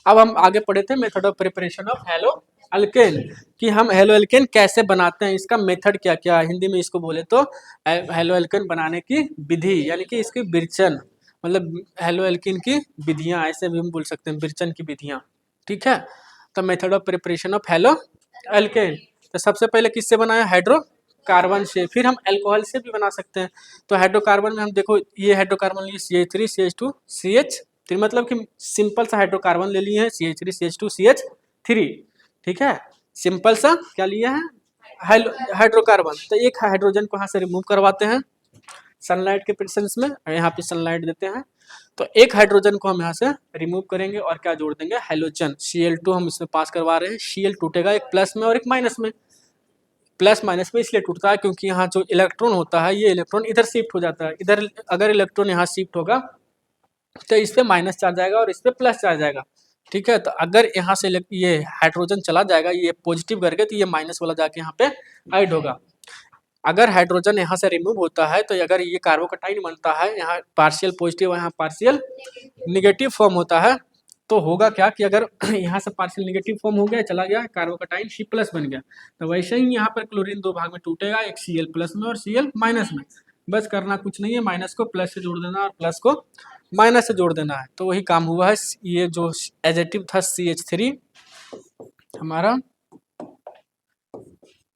अब हम आगे पढ़े थे method of preparation of hello alkane, कि हम हेलो अल्केन कैसे बनाते हैं, इसका मेथड क्या क्या है, हिंदी में इसको बोले तो हेलो अल्केन बनाने की विधि, यानी कि इसकी बिरचन, मतलब हेलो अल्केन की विधियां, ऐसे भी हम बोल सकते हैं बिरचन की विधियां। ठीक है, तो method of preparation of hello alkane, तो सबसे पहले किससे बनाया, हाइड्रोकार्बन से, फिर हम अल्कोहल से भी बना सकते हैं। तो हाइड्रोकार्बन में हम देखो ये हाइड्रोकार्बन लिए CH3 CH2 CH3, मतलब कि सिंपल सा हाइड्रोकार्बन ले लिए हैं CH3 CH2 CH3। ठीक है, सिंपल सा क्या लिया है, हाइड्रोकार्बन। तो एक हाइड्रोजन को यहाँ से रिमूव करवाते हैं सनलाइट के प्रेजेंस में, यहाँ पे सनलाइट देते हैं, तो एक हाइड्रोजन को हम यहाँ से रिमूव करेंगे और क्या जोड़ देंगे, हाइड्रोजन Cl2 हम इसमें पास करवा रहे हैं। Cl टूटेगा एक प्लस में और एक माइनस में, प्लस माइनस में इसलिए टूटता है क्योंकि यहाँ जो इलेक्ट्रॉन होता है ये इलेक्ट्रॉन इधर शिफ्ट हो जाता है, इधर अगर इलेक्ट्रॉन यहाँ शिफ्ट होगा तो इस पे माइनस चार्ज आएगा और इस पे प्लस चार्ज आएगा। ठीक है, तो अगर यहाँ से ये हाइड्रोजन चला जाएगा ये पॉजिटिव करके, तो ये माइनस वाला जाके यहाँ पे ऐड होगा। अगर हाइड्रोजन यहाँ से रिमूव होता है तो अगर ये कार्बोकटाइन बनता है, यहाँ पार्शियल पॉजिटिव यहाँ पार्शियल निगेटिव फॉर्म होता है, तो होगा क्या कि अगर यहाँ से पार्शियल निगेटिव फॉर्म हो गया, चला गया कार्बोकटाइन C प्लस बन गया, तो वैसे ही यहाँ पर क्लोरीन दो भाग में टूटेगा, एक Cl प्लस में और Cl माइनस में। बस करना कुछ नहीं है, माइनस को प्लस से जोड़ देना और प्लस को माइनस से जोड़ देना है, तो वही काम हुआ है। ये जो एजेटिव था CH3 हमारा,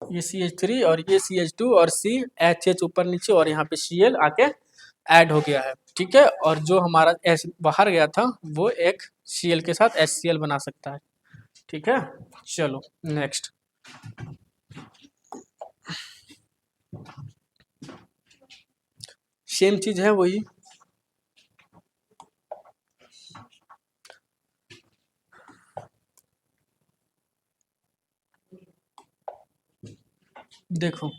ये CH3 और ये CH2 और CH ऊपर नीचे और यहाँ पे Cl आके ऐड हो गया है। ठीक है, और जो हमारा H बाहर गया था वो एक Cl के साथ HCl बना सकता है। ठीक है, चलो नेक्स्ट। सेम चीज है वही, देखो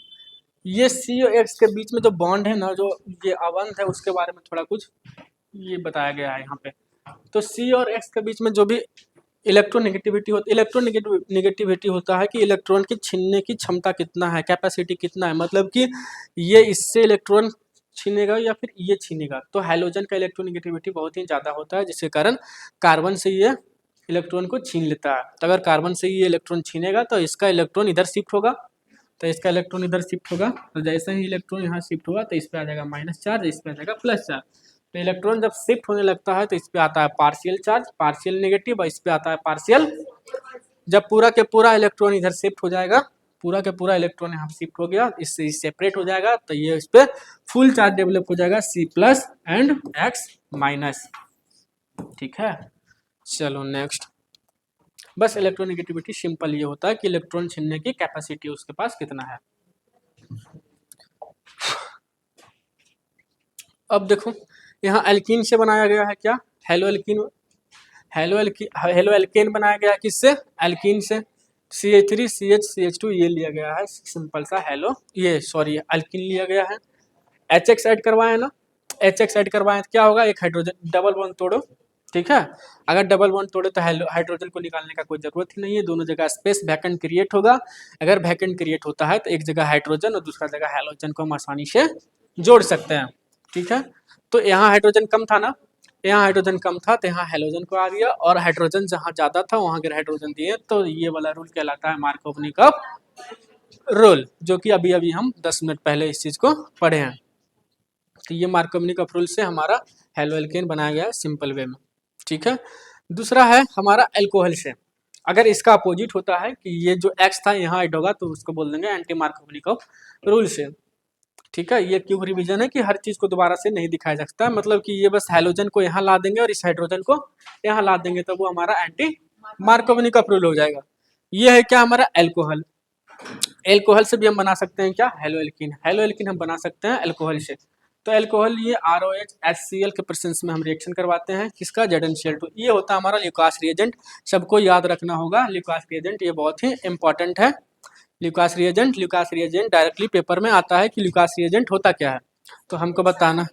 ये C और X के बीच में जो बॉन्ड है ना, जो ये अवंत है, उसके बारे में थोड़ा कुछ ये बताया गया है यहाँ पे। तो C और X के बीच में जो भी इलेक्ट्रोनेगेटिविटी होता है कि इलेक्ट्रॉन की छीनने की क्षमता कितना है, कैपेसिटी कितना है, मतलब कि ये इससे इलेक्ट्रॉन छीनेगा या फिर ये छीनेगा। तो हाइड्रोजन का इलेक्ट्रोनेगेटिविटी बहुत ही ज़्यादा होता है, जिसके कारण कार्बन से ये इलेक्ट्रॉन को छीन लेता है। तो अगर कार्बन से ये इलेक्ट्रॉन छीनेगा तो इसका इलेक्ट्रॉन इधर शिफ्ट होगा, तो इसका इलेक्ट्रॉन इधर शिफ्ट होगा, तो जैसे ही इलेक्ट्रॉन यहाँ शिफ्ट होगा तो इस पर आ जाएगा माइनस चार्ज, इस पर आ जाएगा प्लस चार्ज। तो इलेक्ट्रॉन जब शिफ्ट होने लगता है तो इस पे आता है पार्शियल चार्ज, पार्शियल नेगेटिव, और इस पे आता है पार्शियल। जब पूरा के पूरा इलेक्ट्रॉन इधर शिफ्ट हो जाएगा, पूरा के पूरा इलेक्ट्रॉन यहाँ शिफ्ट हो गया, इससे सेपरेट हो जाएगा, तो ये इस पे फुल चार्ज डेवलप हो जाएगा C plus and X minus. ठीक है, चलो नेक्स्ट। बस इलेक्ट्रोनेगेटिविटी सिंपल ये होता है कि इलेक्ट्रॉन छीनने की कैपेसिटी उसके पास कितना है। अब देखो यहाँ एल्कीन से बनाया गया है क्या, हेलो एल्कीन, हेलो एल्केन बनाया गया है किससे, एल्कीन से। CH3 CH CH2 ये लिया गया है सिंपल सा हेलो, ये सॉरी एल्कीन लिया गया है। HX ऐड करवाए ना, HX ऐड करवाए तो क्या होगा, एक हाइड्रोजन डबल बॉन्ड तोड़ो। ठीक है, अगर डबल बॉन्ड तोड़े तो हाइड्रोजन को निकालने का कोई जरूरत ही नहीं है, दोनों जगह स्पेस वैकेंट क्रिएट होगा। अगर वैकेंट क्रिएट होता है तो एक जगह हाइड्रोजन और दूसरा जगह हाइड्रोजन को हम आसानी से जोड़ सकते हैं। ठीक है, तो यहाँ हाइड्रोजन कम था ना, यहाँ हाइड्रोजन कम था तो यहाँ हेलोजन को आ गया, और हाइड्रोजन जहाँ ज़्यादा था वहाँ अगर हाइड्रोजन दिए तो ये वाला रूल कहलाता है तो ये मार्कोवनिक रूल से हमारा हेलो एल्केन बनाया गया है सिंपल वे में, ठीक है। दूसरा है हमारा अल्कोहल से, अगर इसका अपोजिट होता है कि ये जो एक्स था यहाँ ऐड होगा तो उसको बोल देंगे एंटी मार्कोवनिक रूल से, ठीक है। ये क्यों रिवीजन है कि हर चीज को दोबारा से नहीं दिखाया जा सकता, मतलब कि ये बस हाइड्रोजन को यहाँ ला देंगे और इस हाइड्रोजन को यहाँ ला देंगे तो वो हमारा एंटी मार्कोवनिक रूल हो जाएगा। ये है क्या हमारा एल्कोहल। एल्कोहल से भी हम बना सकते हैं क्या हेलो एल्कीन, हेलो एल्कीन हम बना सकते हैं एल्कोहल से। तो एल्कोहल ये ROH HCl के प्रेजेंस में हम रिएक्शन करवाते हैं किसका ZnCl2, ये होता है हमारा ल्यूकास रिएजेंट। सबको याद रखना होगा ल्यूकास रिएजेंट, ये बहुत ही इंपॉर्टेंट है। ल्यूकास रिएजेंट डायरेक्टली पेपर में आता है कि ल्यूकास रिएजेंट होता क्या है, तो हमको बताना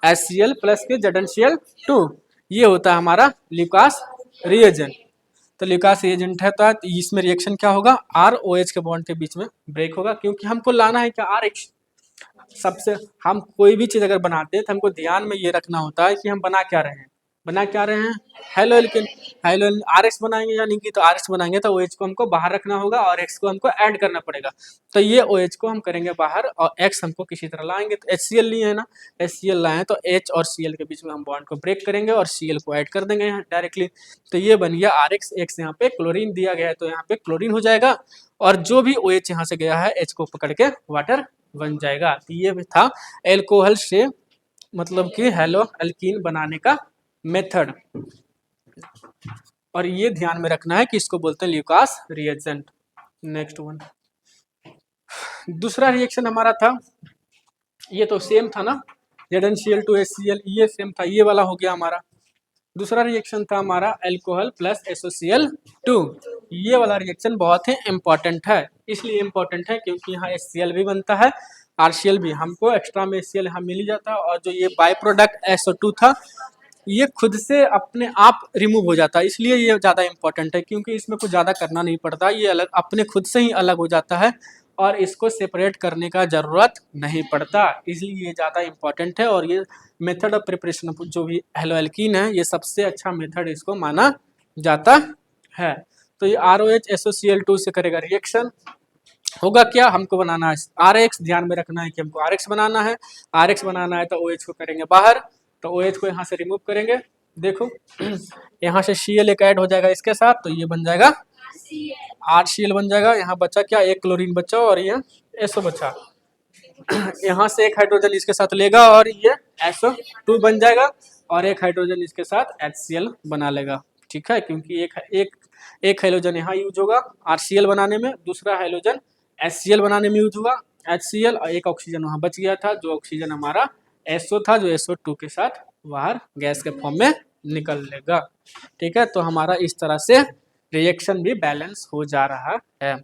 HCl प्लस के ZnCl2 ये होता है हमारा ल्यूकास रिएजेंट। तो ल्यूकास रिएजेंट है तो इसमें रिएक्शन क्या होगा, ROH के बॉन्ड के बीच में ब्रेक होगा, क्योंकि हमको लाना है क्या RH। सबसे हम कोई भी चीज अगर बनाते हैं तो हमको ध्यान में ये रखना होता है कि हम बना क्या रहे हैं, हेलो एल्केन। हेलो RH बनाएंगे यानी कि तो RH बनाएंगे तो OH को हमको बाहर रखना होगा और X को हमको ऐड करना पड़ेगा। तो ये OH को हम करेंगे बाहर और X हमको किसी तरह लाएंगे, तो HCl लिए है ना, HCl लाए तो H और Cl के बीच में हम बॉन्ड को ब्रेक करेंगे और Cl को ऐड कर देंगे यहाँ डायरेक्टली। तो ये बन गया RX, X यहाँ पे क्लोरीन दिया गया है तो यहाँ पे क्लोरीन हो जाएगा और जो भी OH यहाँ से गया है H को पकड़ के वाटर बन जाएगा। तो ये था एल्कोहल से मतलब कि हेलो एल्कीन बनाने का मेथड, और ये ध्यान में रखना है कि इसको बोलते हैं ल्यूकास रिएजेंट। नेक्स्ट वन, दूसरा रिएक्शन हमारा था, ये तो सेम था ना ZnCl2 HCl, ये सेम था, ये वाला हो गया हमारा। दूसरा रिएक्शन था हमारा अल्कोहल प्लस SOCl2, ये वाला रिएक्शन बहुत ही इंपॉर्टेंट है, इसलिए इंपॉर्टेंट है क्योंकि यहाँ HCl भी बनता है RCl भी, हमको एक्स्ट्रा में HCl यहाँ मिल ही जाता है और जो ये बाय प्रोडक्ट SO2 था ये खुद से अपने आप रिमूव हो जाता है, इसलिए ये ज़्यादा इंपॉर्टेंट है क्योंकि इसमें कुछ ज़्यादा करना नहीं पड़ता, ये अलग अपने खुद से ही अलग हो जाता है और इसको सेपरेट करने का ज़रूरत नहीं पड़ता, इसलिए ये ज़्यादा इंपॉर्टेंट है। और ये मेथड ऑफ प्रिपरेशन जो भी हेलो एल्कीन है ये सबसे अच्छा मेथड इसको माना जाता है। तो ये ROH SOCl2 से करेगा रिएक्शन, होगा क्या, हमको बनाना है RX, ध्यान में रखना है कि हमको RX बनाना है, RX बनाना है तो OH को करेंगे बाहर, तो OH को यहाँ से रिमूव करेंगे, देखो यहाँ से Cl एक ऐड हो जाएगा इसके साथ तो ये बन जाएगा RCl बन जाएगा, यहाँ बचा क्या, एक क्लोरीन बचा और ये SO बचा, यहाँ से एक हाइड्रोजन इसके साथ लेगा और ये SO2 बन जाएगा और एक हाइड्रोजन इसके साथ HCl बना लेगा, ठीक है। क्योंकि एक हाइड्रोजन यहाँ यूज होगा RCl बनाने में, दूसरा हाइड्रोजन HCl बनाने में यूज होगा HCl, और एक ऑक्सीजन वहाँ बच गया था जो ऑक्सीजन हमारा SO था जो SO2 के साथ बाहर गैस के फॉर्म में निकल लेगा, ठीक है। तो हमारा इस तरह से रिएक्शन भी बैलेंस हो जा रहा है।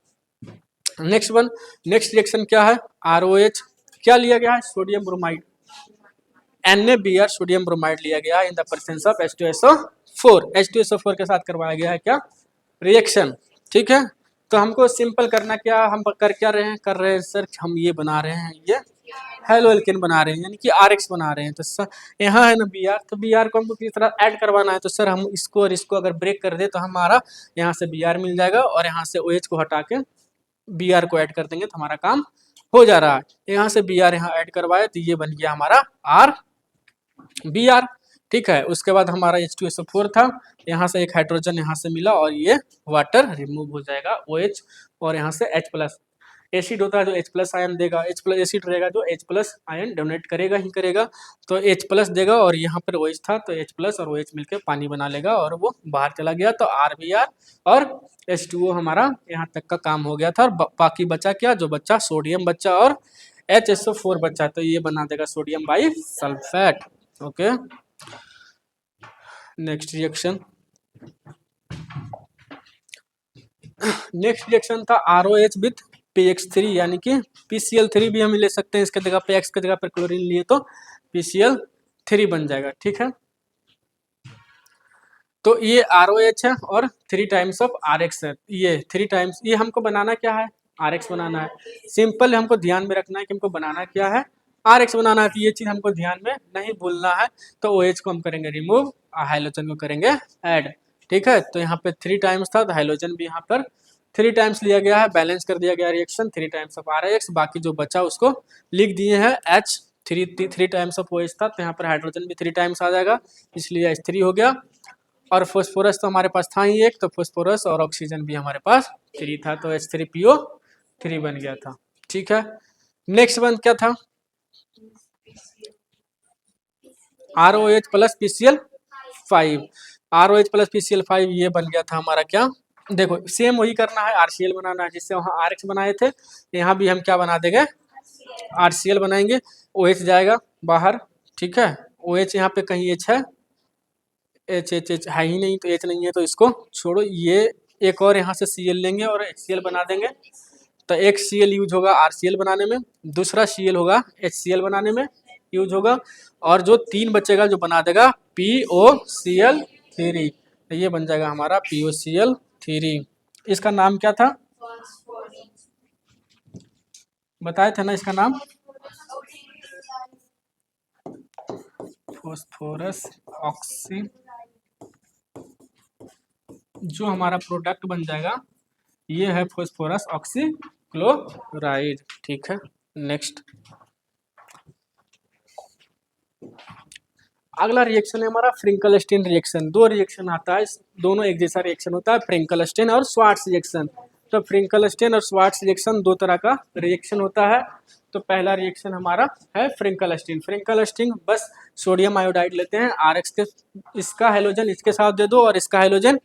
नेक्स्ट रिएक्शन क्या है, ROH क्या लिया गया है, sodium bromide NaBr sodium bromide लिया गया in the presence of H2SO4, H2SO4 के साथ करवाया गया है क्या रिएक्शन, ठीक है। तो हमको सिंपल करना क्या, हम कर रहे हैं सर, हम ये बना रहे हैं, ये हेलो एल्केन बना रहे हैं यानी कि RX बना रहे हैं, तो सर यहाँ है ना Br, तो Br को हमको किस तरह ऐड करवाना है, तो सर हम इसको और इसको अगर ब्रेक कर दे तो हमारा यहाँ से Br मिल जाएगा और यहाँ से OH को हटा के Br को ऐड कर देंगे तो हमारा काम हो जा रहा है। यहाँ से Br यहाँ ऐड करवाए तो ये बन गया हमारा RBr, ठीक है। उसके बाद हमारा H2SO4 था, यहाँ से एक हाइड्रोजन यहाँ से मिला और ये वाटर रिमूव हो जाएगा OH, और यहाँ से H+ एसिड होता है जो H+ आयन देगा, H+ एसिड रहेगा जो H+ आयन डोनेट करेगा ही करेगा, तो H+ देगा और यहाँ पर OH था तो H+ और OH मिलकर पानी बना लेगा और वो बाहर चला गया, तो RBr और H2O हमारा यहाँ तक का काम हो गया था। और बाकी बचा क्या, जो बच्चा सोडियम बच्चा और HSO4 बच्चा, तो ये बना देगा sodium by sulphate, okay. Next reaction था ROH विथ PX3 यानी कि PCl3 भी हम ले सकते हैं, इसके जगह पे X के जगह पर क्लोरीन लिए तो PCl3 बन जाएगा, ठीक है। तो ये ROH है और 3 टाइम्स ऑफ RX है, ये 3 टाइम्स, ये हमको बनाना क्या है, RX बनाना है। सिंपल हमको ध्यान में रखना है कि हमको बनाना क्या है, RX बनाना है, तो ये चीज़ हमको ध्यान में नहीं भूलना है। तो OH को हम करेंगे रिमूव, हाइड्रोजन को करेंगे ऐड, ठीक है। तो यहाँ पे 3 टाइम्स था तो हाइड्रोजन भी यहाँ पर 3 टाइम्स लिया गया है, बैलेंस कर दिया गया रिएक्शन 3 टाइम्स ऑफ RX, बाकी जो बचा उसको लिख दिए हैं H three times of OH था, तो यहाँ पर हाइड्रोजन भी 3 टाइम्स आ जाएगा, इसलिए H3 हो गया। और फॉस्फोरस तो हमारे पास था ही एक, तो फॉस्फोरस और ऑक्सीजन भी हमारे पास 3 था, तो H3PO3 बन गया था। ठीक है, नेक्स्ट वन क्या था? ROH plus PCl5। ROH plus PCl5 ये बन गया था हमारा क्या? देखो सेम वही करना है, RCl बनाना है, जिससे वहाँ RH बनाए थे, यहाँ भी हम क्या बना देंगे? RCl बनाएंगे। OH जाएगा बाहर, ठीक है, OH यहाँ पे कहीं H है, H है ही नहीं, तो H नहीं है तो इसको छोड़ो। ये एक और यहाँ से Cl लेंगे और HCl बना देंगे, तो एक Cl यूज होगा RCl बनाने में, दूसरा Cl होगा HCl बनाने में यूज होगा, और जो 3 बचेगा जो बना देगा POCl3, तो ये बन जाएगा हमारा POCl3। इसका नाम क्या था? बताए थे ना इसका नाम? Phosphorus oxy. जो हमारा प्रोडक्ट बन जाएगा ये है फॉस्फोरस ऑक्सीक्लोराइड। ठीक है, नेक्स्ट अगला रिएक्शन है हमारा फ्रिंकलस्टीन रिएक्शन। 2 रिएक्शन आता है, दोनों एक जैसा रिएक्शन होता है, फ्रिंकलस्टीन और स्वार्ट्ज रिएक्शन। तो फ्रिंकलस्टीन और स्वार्ट्ज रिएक्शन 2 तरह का रिएक्शन होता है। तो पहला रिएक्शन हमारा है फ्रिंकलस्टीन। फ्रिंकलस्टीन बस सोडियम आयोडाइड लेते हैं, RX के, इसका हेलोजन इसके साथ दे दो और इसका हेलोजन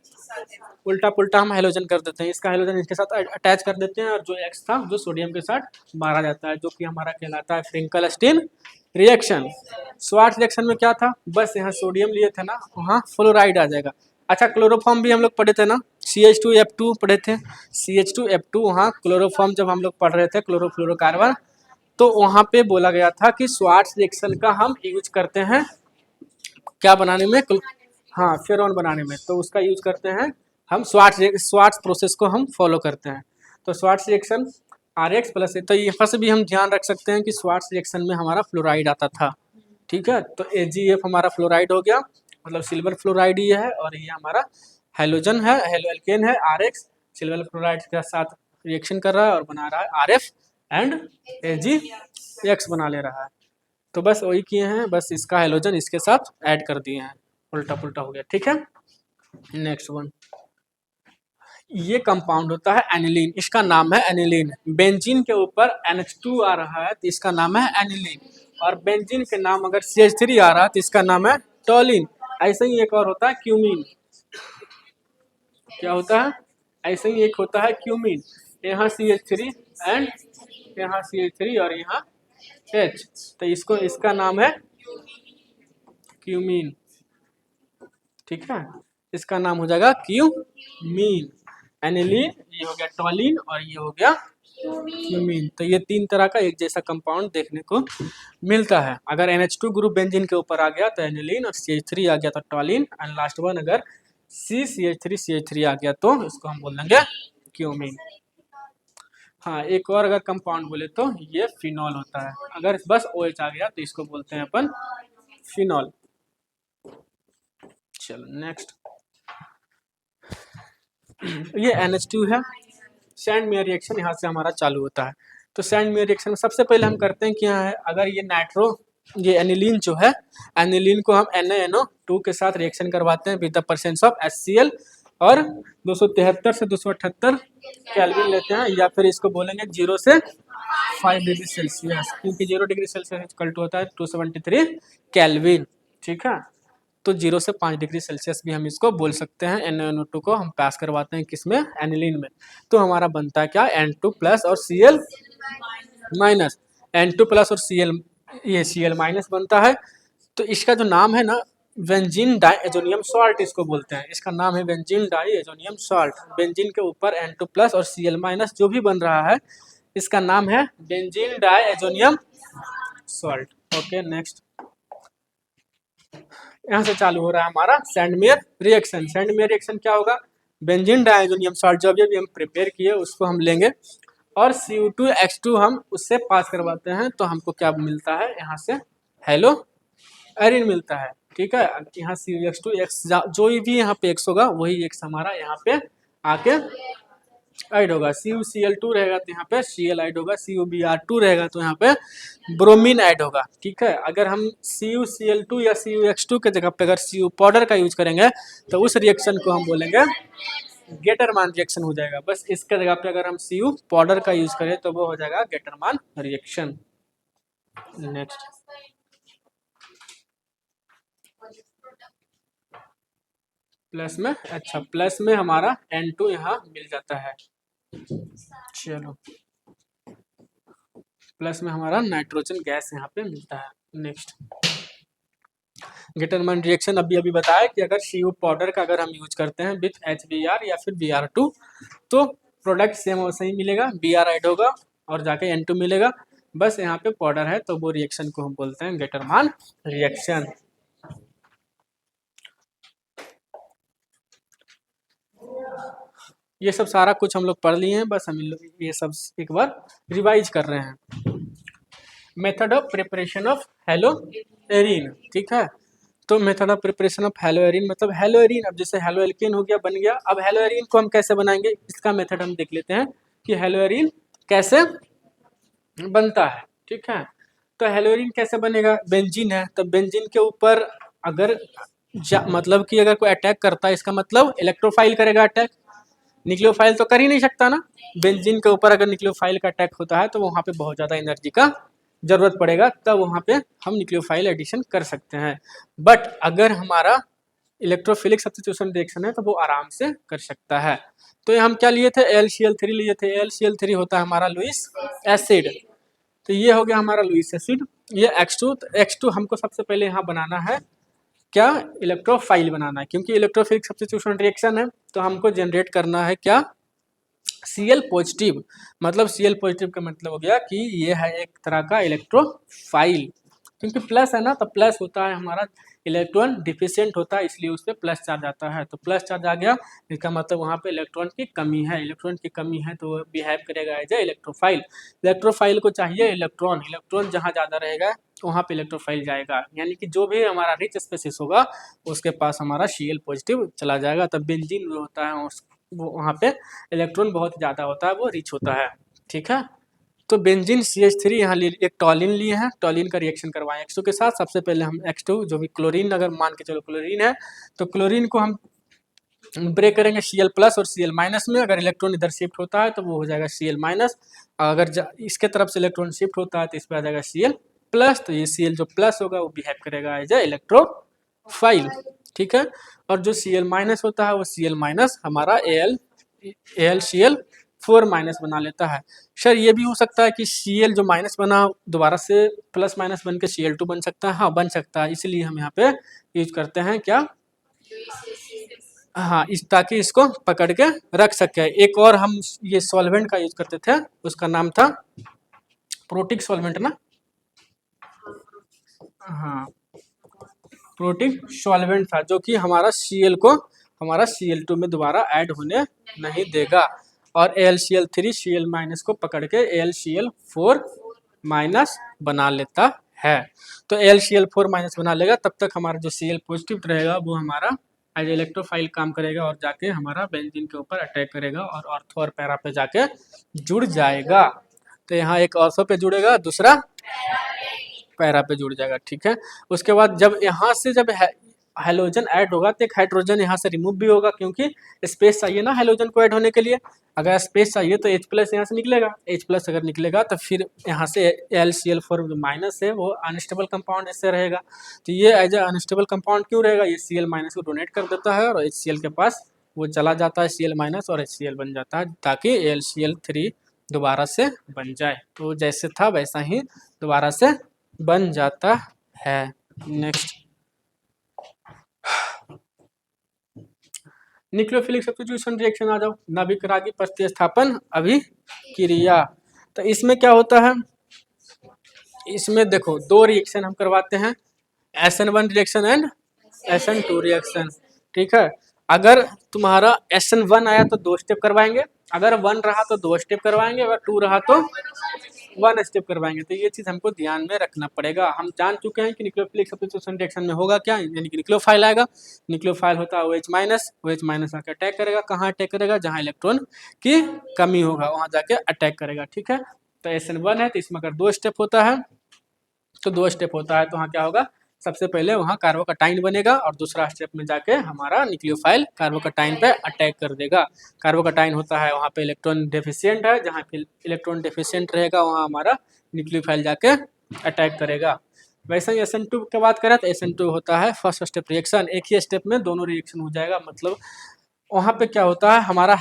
उल्टा पुल्टा हम हेलोजन कर देते हैं, इसका हेलोजन इसके साथ अटैच कर देते हैं, और जो X था जो सोडियम के साथ मारा जाता है, जो कि हमारा कहलाता है फ्रिंकलस्टीन रिएक्शन। स्वार्ट्ज रिएक्शन में क्या था? बस यहाँ सोडियम लिए थे ना, वहाँ फ्लोराइड आ जाएगा। अच्छा, क्लोरोफॉर्म भी हम लोग पढ़े थे ना, CH2F2 पढ़े थे, CH2F2, वहाँ क्लोरोफॉर्म जब हम लोग पढ़ रहे थे क्लोरोफ्लोरोकार्बन, तो वहाँ पे बोला गया था कि स्वार्ट्ज रिएक्शन का हम यूज करते हैं क्या बनाने में? हाँ, फेरॉन बनाने में, तो उसका यूज करते हैं हम, स्वार्ट्ज प्रोसेस को हम फॉलो करते हैं। तो स्वार्ट्ज रिएक्शन RX प्लस, तो यहाँ से भी हम ध्यान रख सकते हैं कि स्वार्ट्ज रिएक्शन में हमारा फ्लोराइड आता था। ठीक है, तो AgF हमारा फ्लोराइड हो गया, मतलब सिल्वर फ्लोराइड ये है, और ये हमारा हेलोजन है, एल्केन है RX, सिल्वर फ्लोराइड के साथ रिएक्शन कर रहा है और बना रहा है RF एंड AgX बना ले रहा है। तो बस वही किए हैं, बस इसका हेलोजन इसके साथ ऐड कर दिए हैं, उल्टा पुल्टा हो गया। ठीक है, नेक्स्ट वन, ये कंपाउंड होता है एनिलीन, इसका नाम है एनिलीन। बेंजीन के ऊपर NH2 आ रहा है तो इसका नाम है एनिलीन, और बेंजीन के नाम अगर CH3 आ रहा है तो इसका नाम है टॉलिन। ऐसे ही एक और होता है क्यूमीन। क्या होता है? ऐसे ही एक होता है क्यूमीन, यहाँ CH3 एंड यहाँ CH3 और यहाँ H, तो इसको, इसका नाम है क्यूमीन। ठीक है, इसका नाम हो जाएगा क्यूमीन। एनिलीन, ये हो गया टॉलिन, और ये हो गया क्यूमीन। तो ये 3 तरह का एक जैसा कंपाउंड देखने को मिलता है। अगर NH2 ग्रुप बेंजीन के ऊपर आ गया तो एनिलीन, और CH3 आ गया तो टॉलिन, एंड लास्ट वन अगर CH3 आ गया तो इसको हम बोल देंगे क्यूमीन। हाँ, एक और अगर कंपाउंड बोले तो ये फिनॉल होता है। अगर बस OH आ गया तो इसको बोलते हैं अपन फिनॉल। चलो नेक्स्ट, ये NH2 है। सैंड मेयर रिएक्शन यहाँ से हमारा चालू होता है। तो सैंड मेयर रिएक्शन में सबसे पहले हम करते हैं कि यहाँ है, अगर ये एनिलीन जो है, एनिलीन को हम NaNO2 के साथ रिएक्शन करवाते हैं with the presence of HCl, और 273 से 278 केल्विन लेते हैं, या फिर इसको बोलेंगे 0 से 5 डिग्री सेल्सियस, क्योंकि 0 डिग्री सेल्सियस इक्वल टू होता है 273 केल्विन। ठीक है, तो 0 से 5 डिग्री सेल्सियस भी हम इसको बोल सकते हैं। NaNO2 को हम पास करवाते हैं किसमें? एनिलीन में। तो हमारा बनता है क्या? N2 प्लस और Cl माइनस, N2 प्लस और ये Cl माइनस बनता है। तो इसका जो नाम है ना, बेंजीन डाइएजोनियम सॉल्ट इसको बोलते हैं, इसका नाम है बेंजीन डाइएजोनियम सॉल्ट। बेंजीन के ऊपर N2 प्लस और Cl माइनस जो भी बन रहा है, इसका नाम है benzene diazonium salt. Okay, next, यहाँ से चालू हो रहा है हमारा सैंडमेयर रिएक्शन। सैंडमेयर रिएक्शन क्या होगा? बेंजीन डाइएजोनियम सॉल्ट जो अभी हम प्रिपेयर किए उसको हम लेंगे, और Cu2H2 हम उससे पास करवाते हैं, तो हमको क्या मिलता है? यहाँ से हेलो एरिन मिलता है। ठीक है, यहाँ CuH2 X जो भी यहाँ पे X होगा वही X हमारा यहाँ पे आके ऐड होगा, CuCl2 रहेगा तो यहाँ पे Cl ऐड होगा, CuBr2 रहेगा तो यहाँ पे ब्रोमीन ऐड होगा। ठीक है, अगर हम CuCl2 या CuX2 के जगह पे अगर Cu पाउडर का यूज करेंगे तो उस रिएक्शन को हम बोलेंगे गेटरमान रिएक्शन हो जाएगा। बस इसके जगह पे अगर हम Cu पाउडर का यूज करें तो वो हो जाएगा गेटरमान रिएक्शन। नेक्स्ट, प्लस में, अच्छा प्लस में हमारा N2 यहाँ मिल जाता है। चलो, प्लस में हमारा नाइट्रोजन गैस यहाँ पे मिलता है। नेक्स्ट, गेटरमान रिएक्शन अभी अभी बताया कि अगर Cu पाउडर का अगर हम यूज करते हैं विथ HBr या फिर Br2 तो प्रोडक्ट सेम वैसे ही मिलेगा, Br ऐड होगा और जाके N2 मिलेगा। बस यहाँ पे पाउडर है तो वो रिएक्शन को हम बोलते हैं गेटरमान रिएक्शन। ये सब सारा कुछ हम लोग पढ़ लिए हैं, बस हम लोग ये सब एक बार रिवाइज कर रहे हैं। Method of preparation of haloarene, ठीक है। तो method of preparation of haloarene मतलब हेलोएरीन, अब जैसे हेलोएल्केन हो गया, बन गया। अब हेलोएरीन को हम कैसे बनाएंगे इसका मेथड हम देख लेते हैं कि हेलोएरीन कैसे बनता है। ठीक है, तो हेलोएरीन कैसे बनेगा, बेंजीन है तो बेंजीन के ऊपर अगर मतलब कि अगर कोई अटैक करता है इसका मतलब इलेक्ट्रोफाइल करेगा अटैक, न्यूक्लियोफाइल तो कर ही नहीं सकता ना। बेंजीन के ऊपर अगर न्यूक्लियोफाइल का अटैक होता है तो वहाँ पे बहुत ज़्यादा एनर्जी का जरूरत पड़ेगा, तब वहाँ पे हम न्यूक्लियोफाइल एडिशन कर सकते हैं। बट अगर हमारा इलेक्ट्रोफिलिक सब्स्टिट्यूशन रिएक्शन है तो वो आराम से कर सकता है। तो ये हम क्या लिए थे, AlCl3 लिए थे। AlCl3 होता है हमारा लुईस एसिड, तो ये हो गया हमारा लुईस एसिड। ये X2, तो X2 हमको सबसे पहले यहाँ बनाना है क्या, इलेक्ट्रोफाइल बनाना है, क्योंकि इलेक्ट्रोफिलिक सब्स्टिट्यूशन रिएक्शन है तो हमको जनरेट करना है क्या, Cl पॉजिटिव। मतलब Cl पॉजिटिव का मतलब हो गया कि ये है एक तरह का इलेक्ट्रोफाइल, क्योंकि प्लस है ना, तो प्लस होता है हमारा इलेक्ट्रॉन डिफिशिएंट होता है, इसलिए उस पर प्लस चार्ज आता है। तो प्लस चार्ज आ गया, इसका मतलब वहाँ पे इलेक्ट्रॉन की कमी है। इलेक्ट्रॉन की कमी है तो बिहेव करेगा एज ए इलेक्ट्रोफाइल। इलेक्ट्रोफाइल को चाहिए इलेक्ट्रॉन, इलेक्ट्रॉन जहाँ ज़्यादा रहेगा वहाँ पे इलेक्ट्रोफाइल जाएगा, यानी कि जो भी हमारा रिच स्पेसिस होगा उसके पास हमारा Cl पॉजिटिव चला जाएगा। तब बेंजीन जो होता है वो वहाँ पे इलेक्ट्रॉन बहुत ज़्यादा होता है, वो रिच होता है। ठीक है, तो बेंजीन CH3 यहाँ लिए, एक टॉलिन लिए हैं, टॉलिन का रिएक्शन करवाएं X2 के साथ। सबसे पहले हम X2 जो भी क्लोरीन, अगर मान के चलो क्लोरीन है तो क्लोरीन को हम ब्रेक करेंगे Cl प्लस और Cl माइनस में। अगर इलेक्ट्रॉन इधर शिफ्ट होता है तो वो हो जाएगा Cl माइनस, अगर इसके तरफ से इलेक्ट्रॉन शिफ्ट होता है तो इस पर आ जाएगा Cl प्लस। तो ये Cl जो प्लस होगा वो बिहेव करेगा एज ए इलेक्ट्रोफाइल। ठीक है, और जो Cl माइनस होता है वो Cl माइनस हमारा AlCl4 माइनस बना लेता है। सर ये भी हो सकता है कि Cl जो माइनस बना दोबारा से प्लस माइनस बन के Cl2 बन सकता है, हाँ बन सकता है, इसलिए हम यहाँ पे यूज करते हैं क्या, हाँ इस, ताकि इसको पकड़ के रख सके। एक और हम ये सॉल्वेंट का यूज करते थे, उसका नाम था प्रोटिक सॉल्वेंट ना, हाँ प्रोटिक सॉल्वेंट था, जो कि हमारा Cl को हमारा Cl2 में दोबारा ऐड होने नहीं देगा, और AlCl3 Cl माइनस को पकड़ के AlCl4 माइनस बना लेता है। तो AlCl4 माइनस बना लेगा, तब तक हमारा जो Cl पॉजिटिव रहेगा वो हमारा एज इलेक्ट्रोफाइल काम करेगा और जाके हमारा बेंजीन के ऊपर अटैक करेगा और ऑर्थो और पैरा पे जाके जुड़ जाएगा। तो यहाँ एक ऑर्थो पे जुड़ेगा, दूसरा पैरा पे जुड़ जाएगा। ठीक है, उसके बाद जब यहाँ से जब हेलोजन ऐड होगा तो एक हाइड्रोजन यहाँ से रिमूव भी होगा, क्योंकि स्पेस चाहिए ना हेलोजन को ऐड होने के लिए। अगर स्पेस चाहिए तो H प्लस यहाँ से निकलेगा, H प्लस अगर निकलेगा तो फिर यहाँ से AlCl4 जो माइनस है वो अनस्टेबल कंपाउंड ऐसे रहेगा। तो ये एज ए अनस्टेबल कंपाउंड क्यों रहेगा, ये Cl माइनस को डोनेट कर देता है और HCl के पास वो चला जाता है Cl माइनस और HCl बन जाता है, ताकि AlCl3 दोबारा से बन जाए। तो जैसे था वैसा ही दोबारा से बन जाता है। नेक्स्ट, न्यूक्लियोफिलिक सब्स्टिट्यूशन रिएक्शन आ जाओ, नाभिक रागी प्रतिस्थापन अभिक्रिया। तो इसमें क्या होता है, इसमें देखो दो रिएक्शन हम करवाते हैं, SN1 reaction and SN2 reaction. ठीक है, अगर तुम्हारा SN1 आया तो 2 स्टेप करवाएंगे, अगर 1 रहा तो 2 स्टेप करवाएंगे, अगर 2 रहा तो वन स्टेप करवाएंगे। तो ये चीज़ हमको ध्यान में रखना पड़ेगा। हम जान चुके हैं कि न्यूक्लियोफिलिक सब्स्टिट्यूशन रिएक्शन में होगा क्या, यानी कि न्यूक्लियोफाइल आएगा। न्यूक्लियोफाइल होता है OH माइनस, OH माइनस आकर अटैक करेगा। कहाँ अटैक करेगा, जहाँ इलेक्ट्रॉन की कमी होगा वहाँ जाके अटैक करेगा। ठीक है, तो SN1 है तो इसमें अगर 2 स्टेप होता है तो 2 स्टेप होता है तो वहाँ क्या होगा, सबसे पहले वहाँ कार्बोकटाइन बनेगा और दूसरा स्टेप में जाके हमारा न्यूक्लियोफाइल कार्बोकटाइन पे अटैक कर देगा। कार्बोकटाइन होता है वहाँ पे इलेक्ट्रॉन डेफिशिएंट है, जहाँ पे इलेक्ट्रॉन डेफिशिएंट रहेगा वहाँ हमारा न्यूक्लियोफाइल जाके अटैक करेगा। वैसे ही SN2 की बात करें तो SN2 होता है फर्स्ट स्टेप रिएक्शन, एक ही स्टेप में दोनों रिएक्शन हो जाएगा। मतलब वहाँ पे क्या होता है, हमारा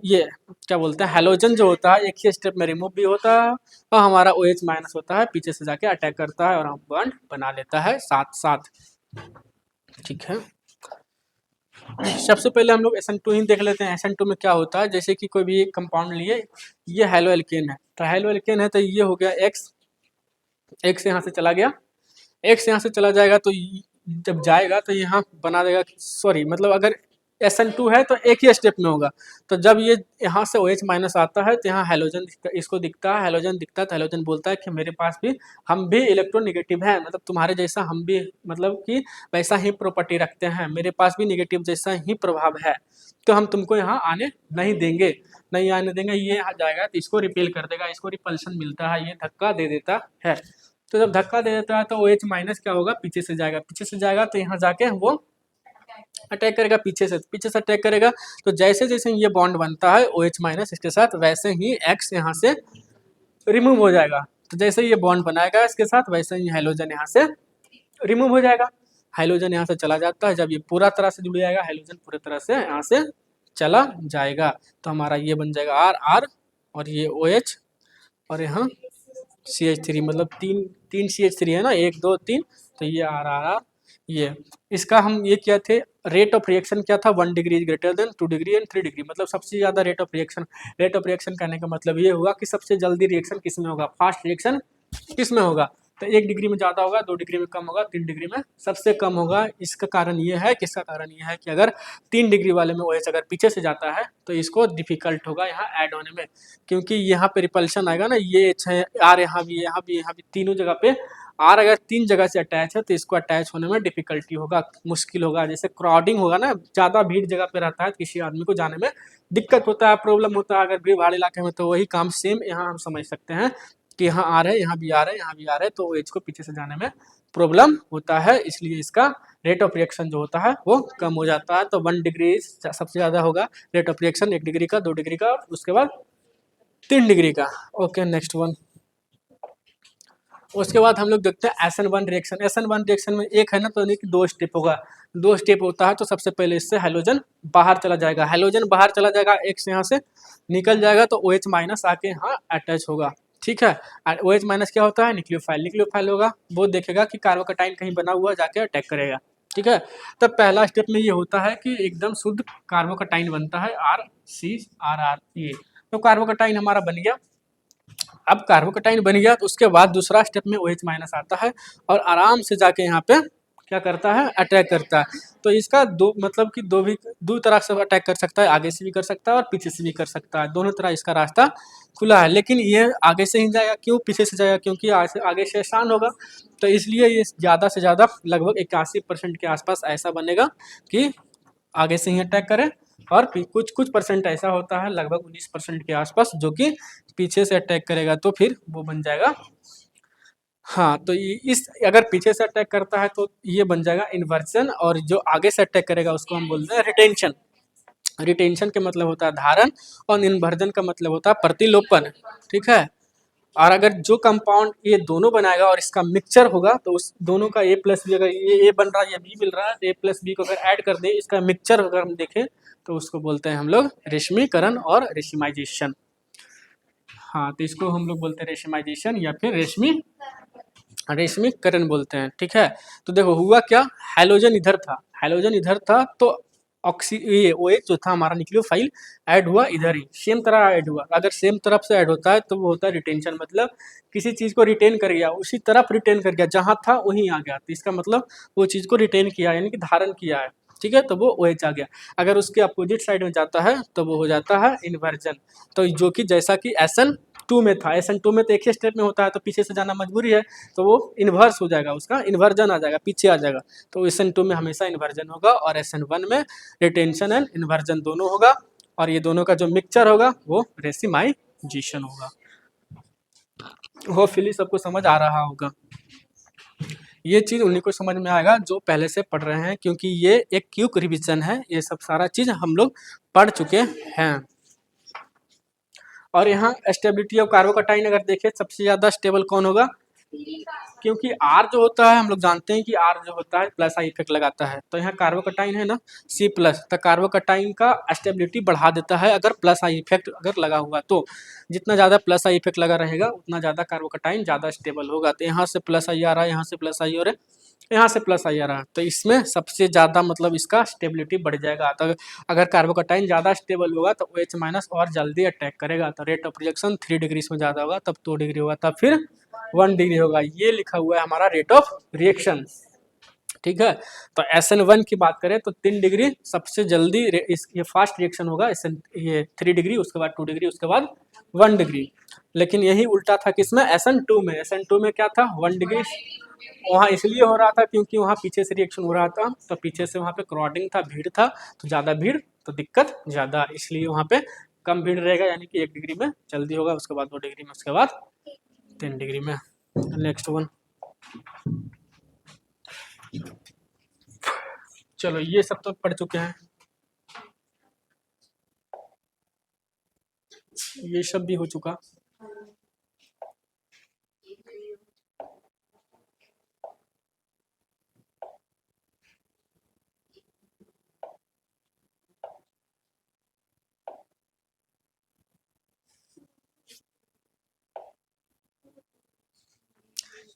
ये क्या बोलते हैं, हैलोजन जो होता है एक ही स्टेप में रिमूव भी होता है और हमारा OH माइनस होता है पीछे से जाके अटैक करता है और हम बॉन्ड बना लेता है साथ साथ। ठीक है, सबसे पहले हम लोग SN2 ही देख लेते हैं। SN2 में क्या होता है, जैसे कि कोई भी कंपाउंड लिए, ये हैलो एल्केन है, तो हैलो एल्केन है तो ये हो गया X यहाँ से चला गया, X यहाँ से चला जाएगा तो जब जाएगा तो यहाँ बना देगा, सॉरी मतलब अगर SN2 है तो एक ही स्टेप में होगा। तो जब ये यहाँ से OH माइनस आता है तो यहाँ हैलोजन इसको दिखता है, हैलोजन दिखता है तो हैलोजन बोलता है कि मेरे पास भी, हम भी इलेक्ट्रोनेगेटिव हैं, मतलब तुम्हारे जैसा हम भी, मतलब कि वैसा ही प्रॉपर्टी रखते हैं, मेरे पास भी नेगेटिव जैसा ही प्रभाव है, तो हम तुमको यहाँ आने नहीं देंगे, नहीं आने देंगे। ये आ जाएगा तो इसको रिपेल कर देगा, इसको रिपल्शन मिलता है, ये धक्का दे देता है। तो जब धक्का दे देता है तो OH माइनस क्या होगा, पीछे से जाएगा, पीछे से जाएगा तो यहाँ जाके वो अटैक करेगा, पीछे से अटैक करेगा। तो जैसे जैसे ये बॉन्ड बनता है OH माइनस इसके साथ, वैसे ही X यहाँ से रिमूव हो जाएगा। तो जैसे ये बॉन्ड बनाएगा इसके साथ, वैसे ही हाइड्रोजन यहाँ से रिमूव हो जाएगा, हाइड्रोजन यहाँ से चला जाता है। जब ये पूरा तरह से जुड़ जाएगा, हाइड्रोजन पूरी तरह से यहाँ से चला जाएगा, तो हमारा ये बन जाएगा R और ये OH और यहाँ CH3, मतलब तीन CH3 है ना, 1 2 3, तो ये R ये इसका हम ये क्या थे, रेट ऑफ रिएक्शन क्या था, 1 degree is greater than 2 degree and 3 degree, मतलब सबसे ज़्यादा रेट ऑफ रिएक्शन करने का मतलब ये हुआ कि सबसे जल्दी रिएक्शन किस में होगा, फास्ट रिएक्शन किस में होगा। तो 1 डिग्री में ज़्यादा होगा, 2 डिग्री में कम होगा, 3 डिग्री में सबसे कम होगा। इसका कारण ये है कि अगर 3 डिग्री वाले में OH अगर पीछे से जाता है तो इसको डिफिकल्ट होगा यहाँ ऐड होने में, क्योंकि यहाँ पे रिपल्शन आएगा ना, ये R यहाँ भी तीनों जगह पे R अगर 3 जगह से अटैच है तो इसको अटैच होने में डिफिकल्टी होगा, मुश्किल होगा। जैसे क्राउडिंग होगा ना, ज़्यादा भीड़ जगह पे रहता है तो किसी आदमी को जाने में दिक्कत होता है, प्रॉब्लम होता है। अगर भीड़ भाड़ इलाके में तो वही काम सेम यहाँ हम समझ सकते हैं कि यहाँ आ रहे, यहाँ भी आ रहे, यहाँ भी आ रहे, तो OH को पीछे से जाने में प्रॉब्लम होता है, इसलिए इसका रेट ऑफ रिएक्शन जो होता है वो कम हो जाता है। तो 1 डिग्री सबसे ज़्यादा होगा रेट ऑफ रिएक्शन, 1 डिग्री का, 2 डिग्री का, और उसके बाद 3 डिग्री का। Okay, next one. उसके बाद हम लोग देखते हैं SN1 रिएक्शन। SN1 रिएक्शन में एक है ना, तो यानी कि 2 स्टेप होगा, 2 स्टेप होता है। तो सबसे पहले इससे हाइड्रोजन बाहर चला जाएगा, X यहाँ से निकल जाएगा तो OH माइनस आके यहाँ अटैच होगा। ठीक है, OH माइनस क्या होता है, न्यूक्लियोफाइल होगा, वो देखेगा कि कार्बोकटाइन कहीं बना हुआ, जाके अटैक करेगा। ठीक है, तब पहला स्टेप में ये होता है कि एकदम शुद्ध कार्बोकटाइन बनता है, RCRR, ये तो कार्बोकटाइन हमारा बन गया। अब कार्बोकटाइन बन गया तो उसके बाद दूसरा स्टेप में OH माइनस आता है और आराम से जाके यहाँ पे क्या करता है, अटैक करता है। तो इसका मतलब कि दो तरह से अटैक कर सकता है, आगे से भी कर सकता है और पीछे से भी कर सकता है, दोनों तरह इसका रास्ता खुला है। लेकिन ये आगे से ही जाएगा, क्यों पीछे से जाएगा, क्योंकि आगे से आसान होगा। तो इसलिए ये ज़्यादा से ज़्यादा लगभग 81% के आसपास ऐसा बनेगा कि आगे से ही अटैक करे, और कुछ परसेंट ऐसा होता है लगभग 19% के आसपास जो कि पीछे से अटैक करेगा, तो फिर वो बन जाएगा। हाँ, तो इस अगर पीछे से अटैक करता है तो ये बन जाएगा इन्वर्जन, और जो आगे से अटैक करेगा उसको हम बोलते हैं रिटेंशन। रिटेंशन का मतलब होता है धारण और इन्वर्जन का मतलब होता है प्रतिलोपन। ठीक है, और अगर जो कंपाउंड ये दोनों बनाएगा और इसका मिक्सचर होगा तो उस दोनों का A+B, अगर ये A बन रहा है, ये B मिल रहा है, A+B को अगर ऐड कर दे, इसका मिक्सचर अगर हम देखें तो उसको बोलते हैं हम लोग रेशमीकरण और रेशमाइजेशन। हाँ, तो इसको हम लोग बोलते हैं रेशमाइजेशन या फिर रेशमीकरण बोलते हैं। ठीक है, तो देखो हुआ क्या, हैलोजन इधर था तो ये OH जो था हमारा न्यूक्लियोफाइल ऐड हुआ इधर ही, सेम तरह ऐड हुआ। अगर सेम तरफ से ऐड होता है तो वो होता है रिटेंशन, मतलब किसी चीज़ को रिटेन कर गया, उसी तरफ रिटेन कर गया, जहाँ था वहीं आ गया, तो इसका मतलब वो चीज़ को रिटेन किया, यानी कि धारण किया है। ठीक है, तो वो OH आ गया। अगर उसके अपोजिट साइड में जाता है तो वो हो जाता है इन्वर्जन। तो जो कि जैसा कि टू में था, SN2 में तो एक ही स्टेप में होता है, तो पीछे से जाना मजबूरी है, तो वो इन्वर्स हो जाएगा, उसका इन्वर्जन आ जाएगा, पीछे आ जाएगा। तो SN2 में हमेशा इन्वर्जन होगा और SN1 में रिटेंशन एंड इन्वर्जन दोनों होगा, और ये दोनों का जो मिक्सचर होगा वो रेसिमाइजेशन होगा। होपफुली सबको समझ आ रहा होगा। ये चीज़ उन्हीं को समझ में आएगा जो पहले से पढ़ रहे हैं, क्योंकि ये एक क्विक रिवीजन है, ये सब सारा चीज़ हम लोग पढ़ चुके हैं। और यहाँ स्टेबिलिटी ऑफ कार्बोकटाइन अगर देखें, सबसे ज़्यादा स्टेबल कौन होगा, क्योंकि R जो होता है हम लोग जानते हैं कि R जो होता है प्लस आई इफेक्ट लगाता है, तो यहाँ कार्बोकटाइन है ना C+, तो कार्बोकटाइन का स्टेबिलिटी बढ़ा देता है अगर प्लस आई इफेक्ट अगर लगा हुआ, तो जितना ज़्यादा प्लस आई इफेक्ट लगा रहेगा उतना ज़्यादा कार्बोकटाइन ज़्यादा स्टेबल होगा। तो यहाँ से प्लस आई आ रहा है, यहाँ से प्लस आई, और यहाँ से प्लस आई आ रहा है, तो इसमें सबसे ज़्यादा मतलब इसका स्टेबिलिटी बढ़ जाएगा। तो अगर कार्बोकटाइन ज़्यादा स्टेबल होगा तो OH- और जल्दी अटैक करेगा, तो रेट ऑफ रिएक्शन 3 डिग्री में ज़्यादा होगा, तब 2 डिग्री होगा, तब फिर 1 डिग्री होगा। ये लिखा हुआ है हमारा रेट ऑफ रिएक्शन, ठीक है। तो SN1 की बात करें तो 3 डिग्री सबसे जल्दी ये फास्ट रिएक्शन होगा, ये 3 डिग्री, उसके बाद 2 डिग्री, उसके बाद 1 डिग्री। लेकिन यही उल्टा था किसमें, SN2 में। SN2 में क्या था, 1 डिग्री। वहाँ इसलिए हो रहा था क्योंकि वहाँ पीछे से रिएक्शन हो रहा था, तो पीछे से वहाँ पे क्राउडिंग था, भीड़ था, तो ज़्यादा भीड़ तो दिक्कत ज़्यादा, इसलिए वहाँ पे कम भीड़ रहेगा, यानी कि 1 डिग्री में जल्दी होगा, उसके बाद 2 डिग्री में, उसके बाद 3 डिग्री में। नेक्स्ट वन, चलो ये सब तो पढ़ चुके हैं, ये सब भी हो चुका।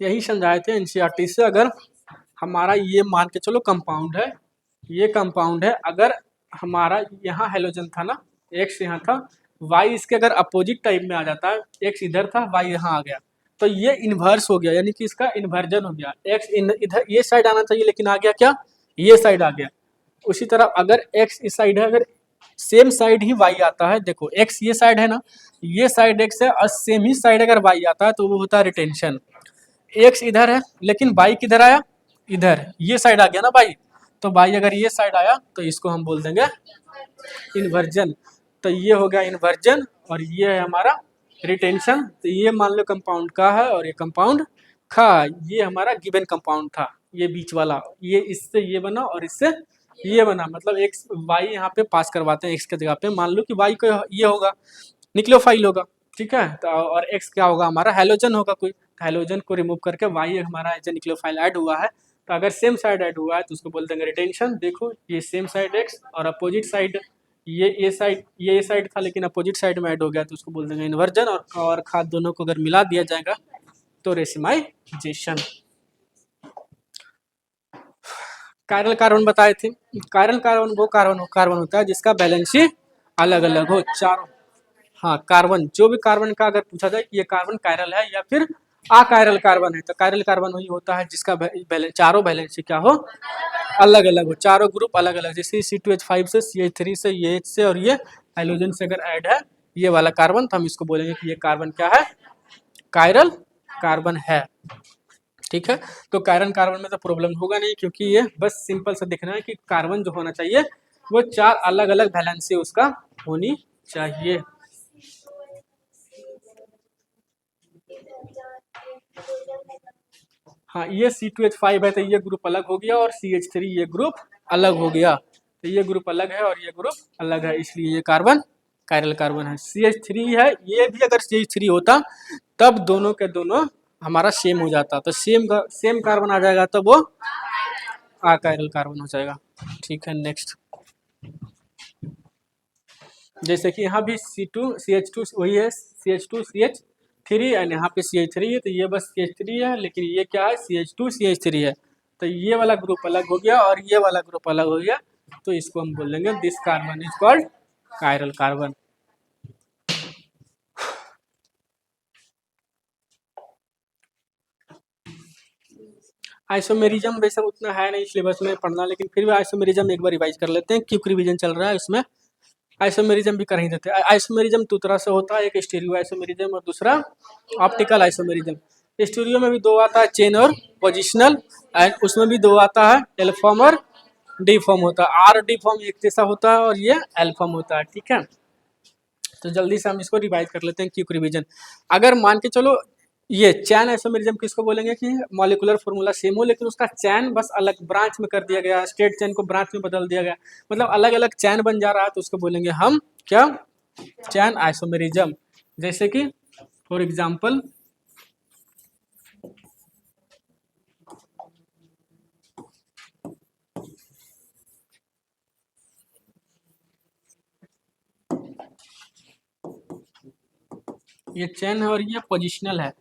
यही समझाए थे NCERT से, अगर हमारा ये मान के चलो कंपाउंड है, ये कंपाउंड है, अगर हमारा यहाँ हेलोजन था ना, X यहाँ था, Y इसके अगर अपोजिट टाइप में आ जाता है, X इधर था, Y यहाँ आ गया, तो ये इन्वर्स हो गया, यानी कि इसका इन्वर्जन हो गया। X इधर ये साइड आना चाहिए, लेकिन आ गया क्या, ये साइड आ गया। उसी तरह अगर X इस साइड है, अगर सेम साइड ही Y आता है, देखो X ये साइड है ना, ये साइड X है, और सेम ही साइड अगर Y आता है तो वो होता है रिटेंशन। X इधर है लेकिन Y किधर आया, इधर, ये साइड आ गया ना Y, तो Y अगर ये साइड आया तो इसको हम बोल देंगे इन्वर्जन। तो ये हो गया इन्वर्जन, और ये है हमारा रिटेंशन। तो ये मान लो कंपाउंड का है और ये कंपाउंड खा, ये हमारा गिवन कंपाउंड था, ये बीच वाला, ये इससे ये बना और इससे ये बना, मतलब एक Y यहाँ पे पास करवाते हैं X के जगह पे, मान लो कि Y को ये होगा न्यूक्लियोफाइल होगा, ठीक है, तो और X क्या होगा हमारा हैलोजन होगा कोई, हैलोजन को रिमूव करके Y हमारा एज ए न्यूक्लियोफाइल ऐड हुआ है, तो अगर सेम साइड ऐड हुआ है तो उसको बोल देंगे रिटेंशन। देखो ये सेम साइड X और अपोजिट साइड ये साइड, ये साइड था लेकिन अपोजिट साइड में ऐड हो गया, तो उसको बोल देंगे इन्वर्जन। और खाद दोनों को अगर मिला दिया जाएगा तो रेसिमाइजेशन। कायरल कार्बन बताए थे, कायरल कार्बन वो कार्बन होता है जिसका वैलेंसी अलग अलग हो, चारों। हाँ, कार्बन, जो भी कार्बन का अगर पूछा जाए कि ये कार्बन कायरल है या फिर अकायरल कार्बन है, तो कायरल कार्बन वही होता है जिसका चारों वैलेंसी क्या हो, अलग अलग हो, चारों ग्रुप अलग अलग, जैसे C2H5 से, CH3 से, ये H से, और ये हाइड्रोजन से अगर ऐड है ये वाला कार्बन, तो हम इसको बोलेंगे कि ये कार्बन क्या है, कायरल कार्बन है, ठीक है। तो कायरल कार्बन में तो प्रॉब्लम होगा नहीं, क्योंकि ये बस सिंपल से दिखना है कि कार्बन जो होना चाहिए वो 4 अलग अलग वैलेंसी उसका होनी चाहिए। हाँ, ये C2H5 है तो ये ग्रुप अलग हो गया, और CH3 ये ग्रुप अलग हो गया, तो ये ग्रुप अलग है और ये ग्रुप अलग है, इसलिए ये कार्बन कायरल कार्बन है। CH3 है, ये भी अगर CH3 होता तब दोनों के दोनों हमारा सेम हो जाता, तो सेम कार्बन आ जाएगा, तब वो अकायरल कार्बन हो जाएगा, ठीक है। नेक्स्ट, जैसे कि यहाँ भी CH2 वही है, CH2CH3 एंड यहाँ पे CH3 है, तो ये बस CH3 है, लेकिन ये क्या है, CH2CH3 है, तो ये वाला ग्रुप अलग हो गया और ये वाला ग्रुप अलग हो गया, तो इसको हम बोल देंगे this carbon is called chiral carbon. Isomerism वैसे उतना है नहीं सिलेबस में पढ़ना, लेकिन फिर भी आइसोमेरिज्म एक बार रिवाइज कर लेते हैं, क्योंकि रिवीजन चल रहा है इसमें। आइसोमेरिज्म भी कर ही देते हैं। आइसोमेरिज्म दो तरह से होता है, एक स्टीरियो आइसोमेरिज्म और दूसरा ऑप्टिकल आइसोमेरिज्म। स्टीरियो में भी दो आता है, चेन और पोजिशनल, एंड उसमें भी दो आता है, एल फॉर्म और डी फॉर्म होता है। आर डी फॉर्म एक जैसा होता है और ये एल फॉर्म होता है, ठीक है। तो जल्दी से हम इसको रिवाइज कर लेते हैं, क्विक रिवीजन। अगर मान के चलो ये चैन आइसोमेरिज्म किसको बोलेंगे कि मॉलिक्यूलर फॉर्मूला सेम हो लेकिन उसका चैन बस अलग ब्रांच में कर दिया गया, स्ट्रेट चैन को ब्रांच में बदल दिया गया, मतलब अलग अलग चैन बन जा रहा है, तो उसको बोलेंगे हम क्या, चैन आइसोमेरिज्म। जैसे कि फॉर एग्जाम्पल ये चेन है और ये पोजिशनल है।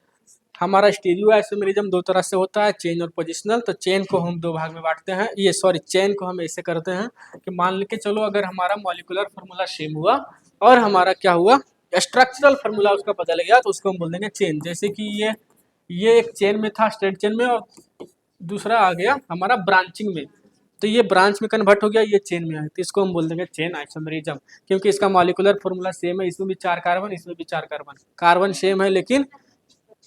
हमारा स्टीरियो आइसोमेरिज्म दो तरह से होता है, चेन और पोजिशनल। तो चेन को हम दो भाग में बांटते हैं, ये सॉरी चेन को हम ऐसे करते हैं कि मान के चलो अगर हमारा मॉलिक्यूलर फार्मूला सेम हुआ और हमारा क्या हुआ, स्ट्रक्चरल फार्मूला उसका बदल गया, तो उसको हम बोल देंगे चेन। जैसे कि ये एक चेन में था, स्ट्रेट चेन में, और दूसरा आ गया हमारा ब्रांचिंग में, तो ये ब्रांच में कन्वर्ट हो गया, ये चेन में है, तो इसको हम बोल देंगे चेन आइसोमेरिज्म। क्योंकि इसका मॉलिक्यूलर फार्मूला सेम है, इसमें भी 4 कार्बन, इसमें भी 4 कार्बन, कार्बन सेम है लेकिन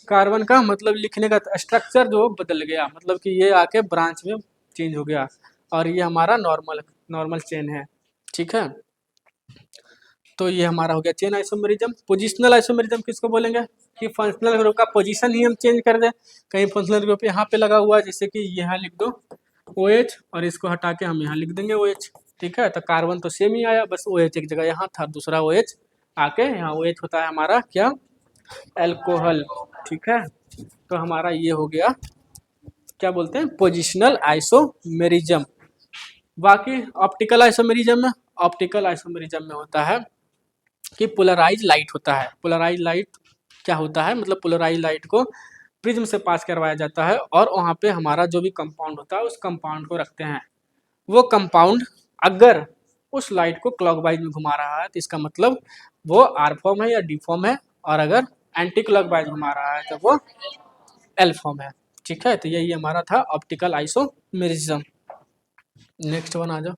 कार्बन का मतलब लिखने का स्ट्रक्चर जो बदल गया, मतलब कि ये आके ब्रांच में चेंज हो गया, और ये हमारा नॉर्मल चेन है, ठीक है। तो ये हमारा हो गया चेन आइसोमेरिज्म। पोजिशनल आइसोमेरिज्म किसको बोलेंगे कि फंक्शनल ग्रुप का पोजीशन ही हम चेंज कर दें। कहीं फंक्शनल ग्रुप यहाँ पे लगा हुआ है, जैसे कि यहाँ लिख दो OH और इसको हटा के हम यहाँ लिख देंगे OH, ठीक है। तो कार्बन तो सेम ही आया, बस OH एक जगह यहाँ था, दूसरा OH आके यहाँ OH होता है हमारा क्या, एल्कोहल, ठीक है। तो हमारा ये हो गया क्या बोलते हैं, पोजिशनल आइसोमेरिज्म। बाकी ऑप्टिकल आइसोमेरिज्म में होता है कि पोलराइज लाइट होता है। पोलराइज लाइट क्या होता है, मतलब पोलराइज लाइट को प्रिज्म से पास करवाया जाता है और वहाँ पे हमारा जो भी कंपाउंड होता है उस कंपाउंड को रखते हैं। वो कंपाउंड अगर उस लाइट को क्लॉकवाइज में घुमा रहा है तो इसका मतलब वो आर फॉर्म है या डी फॉर्म है, और अगर एंटी क्लॉकवाइज घुमा रहा है तो वो एल फॉर्म है, ठीक है। तो यही हमारा था ऑप्टिकल आइसोमेरिज्म। नेक्स्ट वन आ जाओ।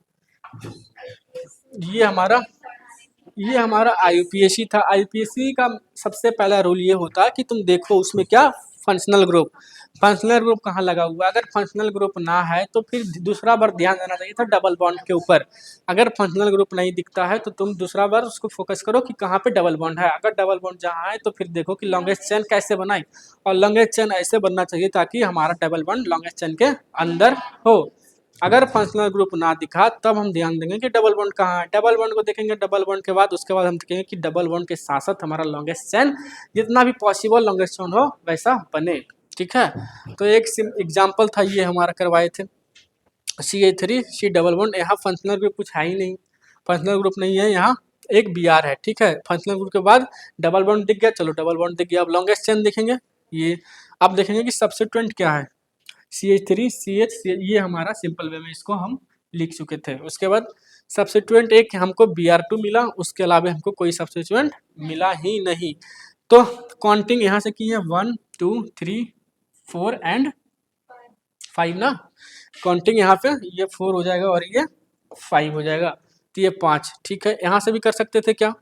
ये हमारा IUPAC था। IUPAC का सबसे पहला रूल ये होता है कि तुम देखो उसमें क्या, फंक्शनल ग्रुप कहाँ लगा हुआ है। अगर फंक्शनल ग्रुप ना है तो फिर दूसरा बार ध्यान देना चाहिए था डबल बॉन्ड के ऊपर। अगर फंक्शनल ग्रुप नहीं दिखता है तो तुम दूसरा बार उसको फोकस करो कि कहाँ पे डबल बॉन्ड है। अगर डबल बॉन्ड जहाँ है तो फिर देखो कि लॉन्गेस्ट चेन कैसे बनाई, और लॉन्गेस्ट चेन ऐसे बनना चाहिए ताकि हमारा डबल बॉन्ड लॉन्गेस्ट चेन के अंदर हो। अगर फंक्शनल ग्रुप ना दिखा तब हम ध्यान देंगे कि डबल बॉन्ड कहाँ है। डबल बॉन्ड को देखेंगे, डबल बॉन्ड के बाद उसके बाद हम देखेंगे कि डबल बॉन्ड के साथ साथ हमारा लॉन्गेस्ट चेन जितना भी पॉसिबल लॉन्गेस्ट चेन हो वैसा बने, ठीक है। तो एक एग्जाम्पल था ये हमारा करवाए थे CH3 C डबल बॉन्ड। यहाँ फंक्शनल ग्रुप कुछ है ही नहीं, फंक्शनल ग्रुप नहीं है, यहाँ एक Br है, ठीक है। फंक्शनल ग्रुप के बाद डबल बॉन्ड दिख गया, चलो डबल बॉन्ड दिख गया। अब लॉन्गेस्ट चेन देखेंगे, ये अब देखेंगे कि सब्स्टिट्यूएंट क्या है, CH3 CH, ये हमारा सिंपल वे में इसको हम लिख चुके थे। उसके बाद सब्स्टिट्यूएंट एक हमको Br2 मिला, उसके अलावा हमको कोई सब्स्टिट्यूएंट मिला ही नहीं। तो काउंटिंग यहाँ से की है 1 2 3 4 एंड 5 ना, काउंटिंग यहाँ पे ये 4 हो जाएगा और ये 5 हो जाएगा, तो ये 5, ठीक है। यहाँ से भी कर सकते थे क्या,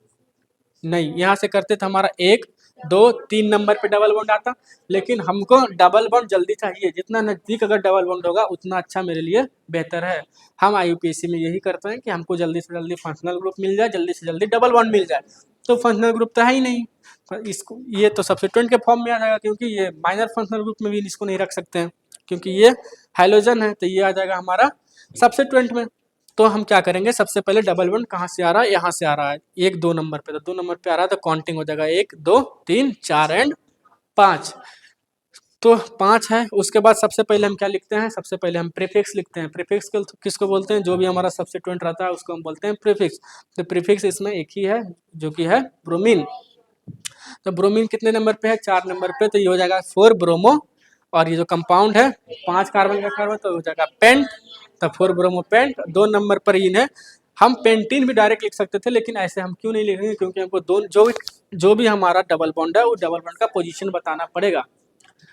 नहीं, यहाँ से करते थे हमारा 1 2 3 नंबर पे डबल बॉन्ड आता, लेकिन हमको डबल बॉन्ड जल्दी चाहिए, जितना नज़दीक अगर डबल बॉन्ड होगा उतना अच्छा मेरे लिए बेहतर है। हम IUPAC में यही करते हैं कि हमको जल्दी से जल्दी फंक्शनल ग्रुप मिल जाए, जल्दी से जल्दी डबल बॉन्ड मिल जाए। तो फंक्शनल ग्रुप तो है ही नहीं, इसको ये तो सब्स्टिट्यूएंट के फॉर्म में आ जाएगा, क्योंकि ये माइनर फंक्शनल ग्रुप में भी इसको नहीं रख सकते हैं क्योंकि ये हाइड्रोजन है, तो ये आ जाएगा हमारा सब्स्टिट्यूएंट में। तो हम क्या करेंगे, सबसे पहले डबल बॉन्ड कहाँ से आ रहा है, यहाँ से आ रहा है 1 2 नंबर पे, तो 2 नंबर पे आ रहा है तो काउंटिंग हो जाएगा 1 2 3 4 एंड 5। तो 5 है। उसके बाद सबसे पहले हम क्या लिखते हैं, सबसे पहले हम प्रीफिक्स लिखते हैं। प्रीफिक्स किसको बोलते हैं, जो भी हमारा सब्स्टिट्यूएंट रहता है उसको हम बोलते हैं प्रीफिक्स। तो प्रीफिक्स इसमें एक ही है जो कि है ब्रोमीन। तो ब्रोमीन कितने नंबर पे है, 4 नंबर पे, तो ये हो जाएगा 4 ब्रोमो, और ये जो कंपाउंड है 5 कार्बन का कार्बन तो हो जाएगा पेंट, तो 4 ब्रोमो पेंट। 2 नंबर पर इन है, हम पेंटीन भी डायरेक्ट लिख सकते थे लेकिन ऐसे हम क्यों नहीं लिखेंगे, क्योंकि हमको जो भी हमारा डबल बॉन्ड है वो डबल बॉन्ड का पोजीशन बताना पड़ेगा।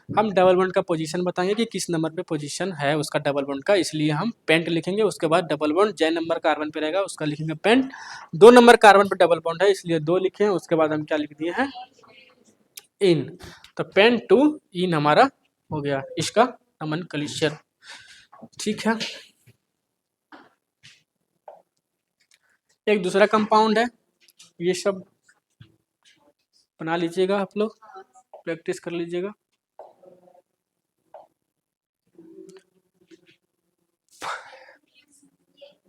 हम डबल बॉन्ड का पोजीशन बताएंगे कि किस नंबर पे पोजीशन है उसका डबल बॉन्ड का, इसलिए हम पेंट लिखेंगे। उसके बाद डबल बॉन्ड जै नंबर कार्बन पे रहेगा उसका लिखेंगे पेंट। 2 नंबर कार्बन पे डबल बॉन्ड है इसलिए 2 लिखे हैं। उसके बाद हम क्या लिख दिए हैं, इन। तो पेंट टू इन हमारा हो गया इसका नोमेनक्लेचर। ठीक है, एक दूसरा कंपाउंड है, ये सब बना लीजिएगा, आप लोग प्रैक्टिस कर लीजिएगा।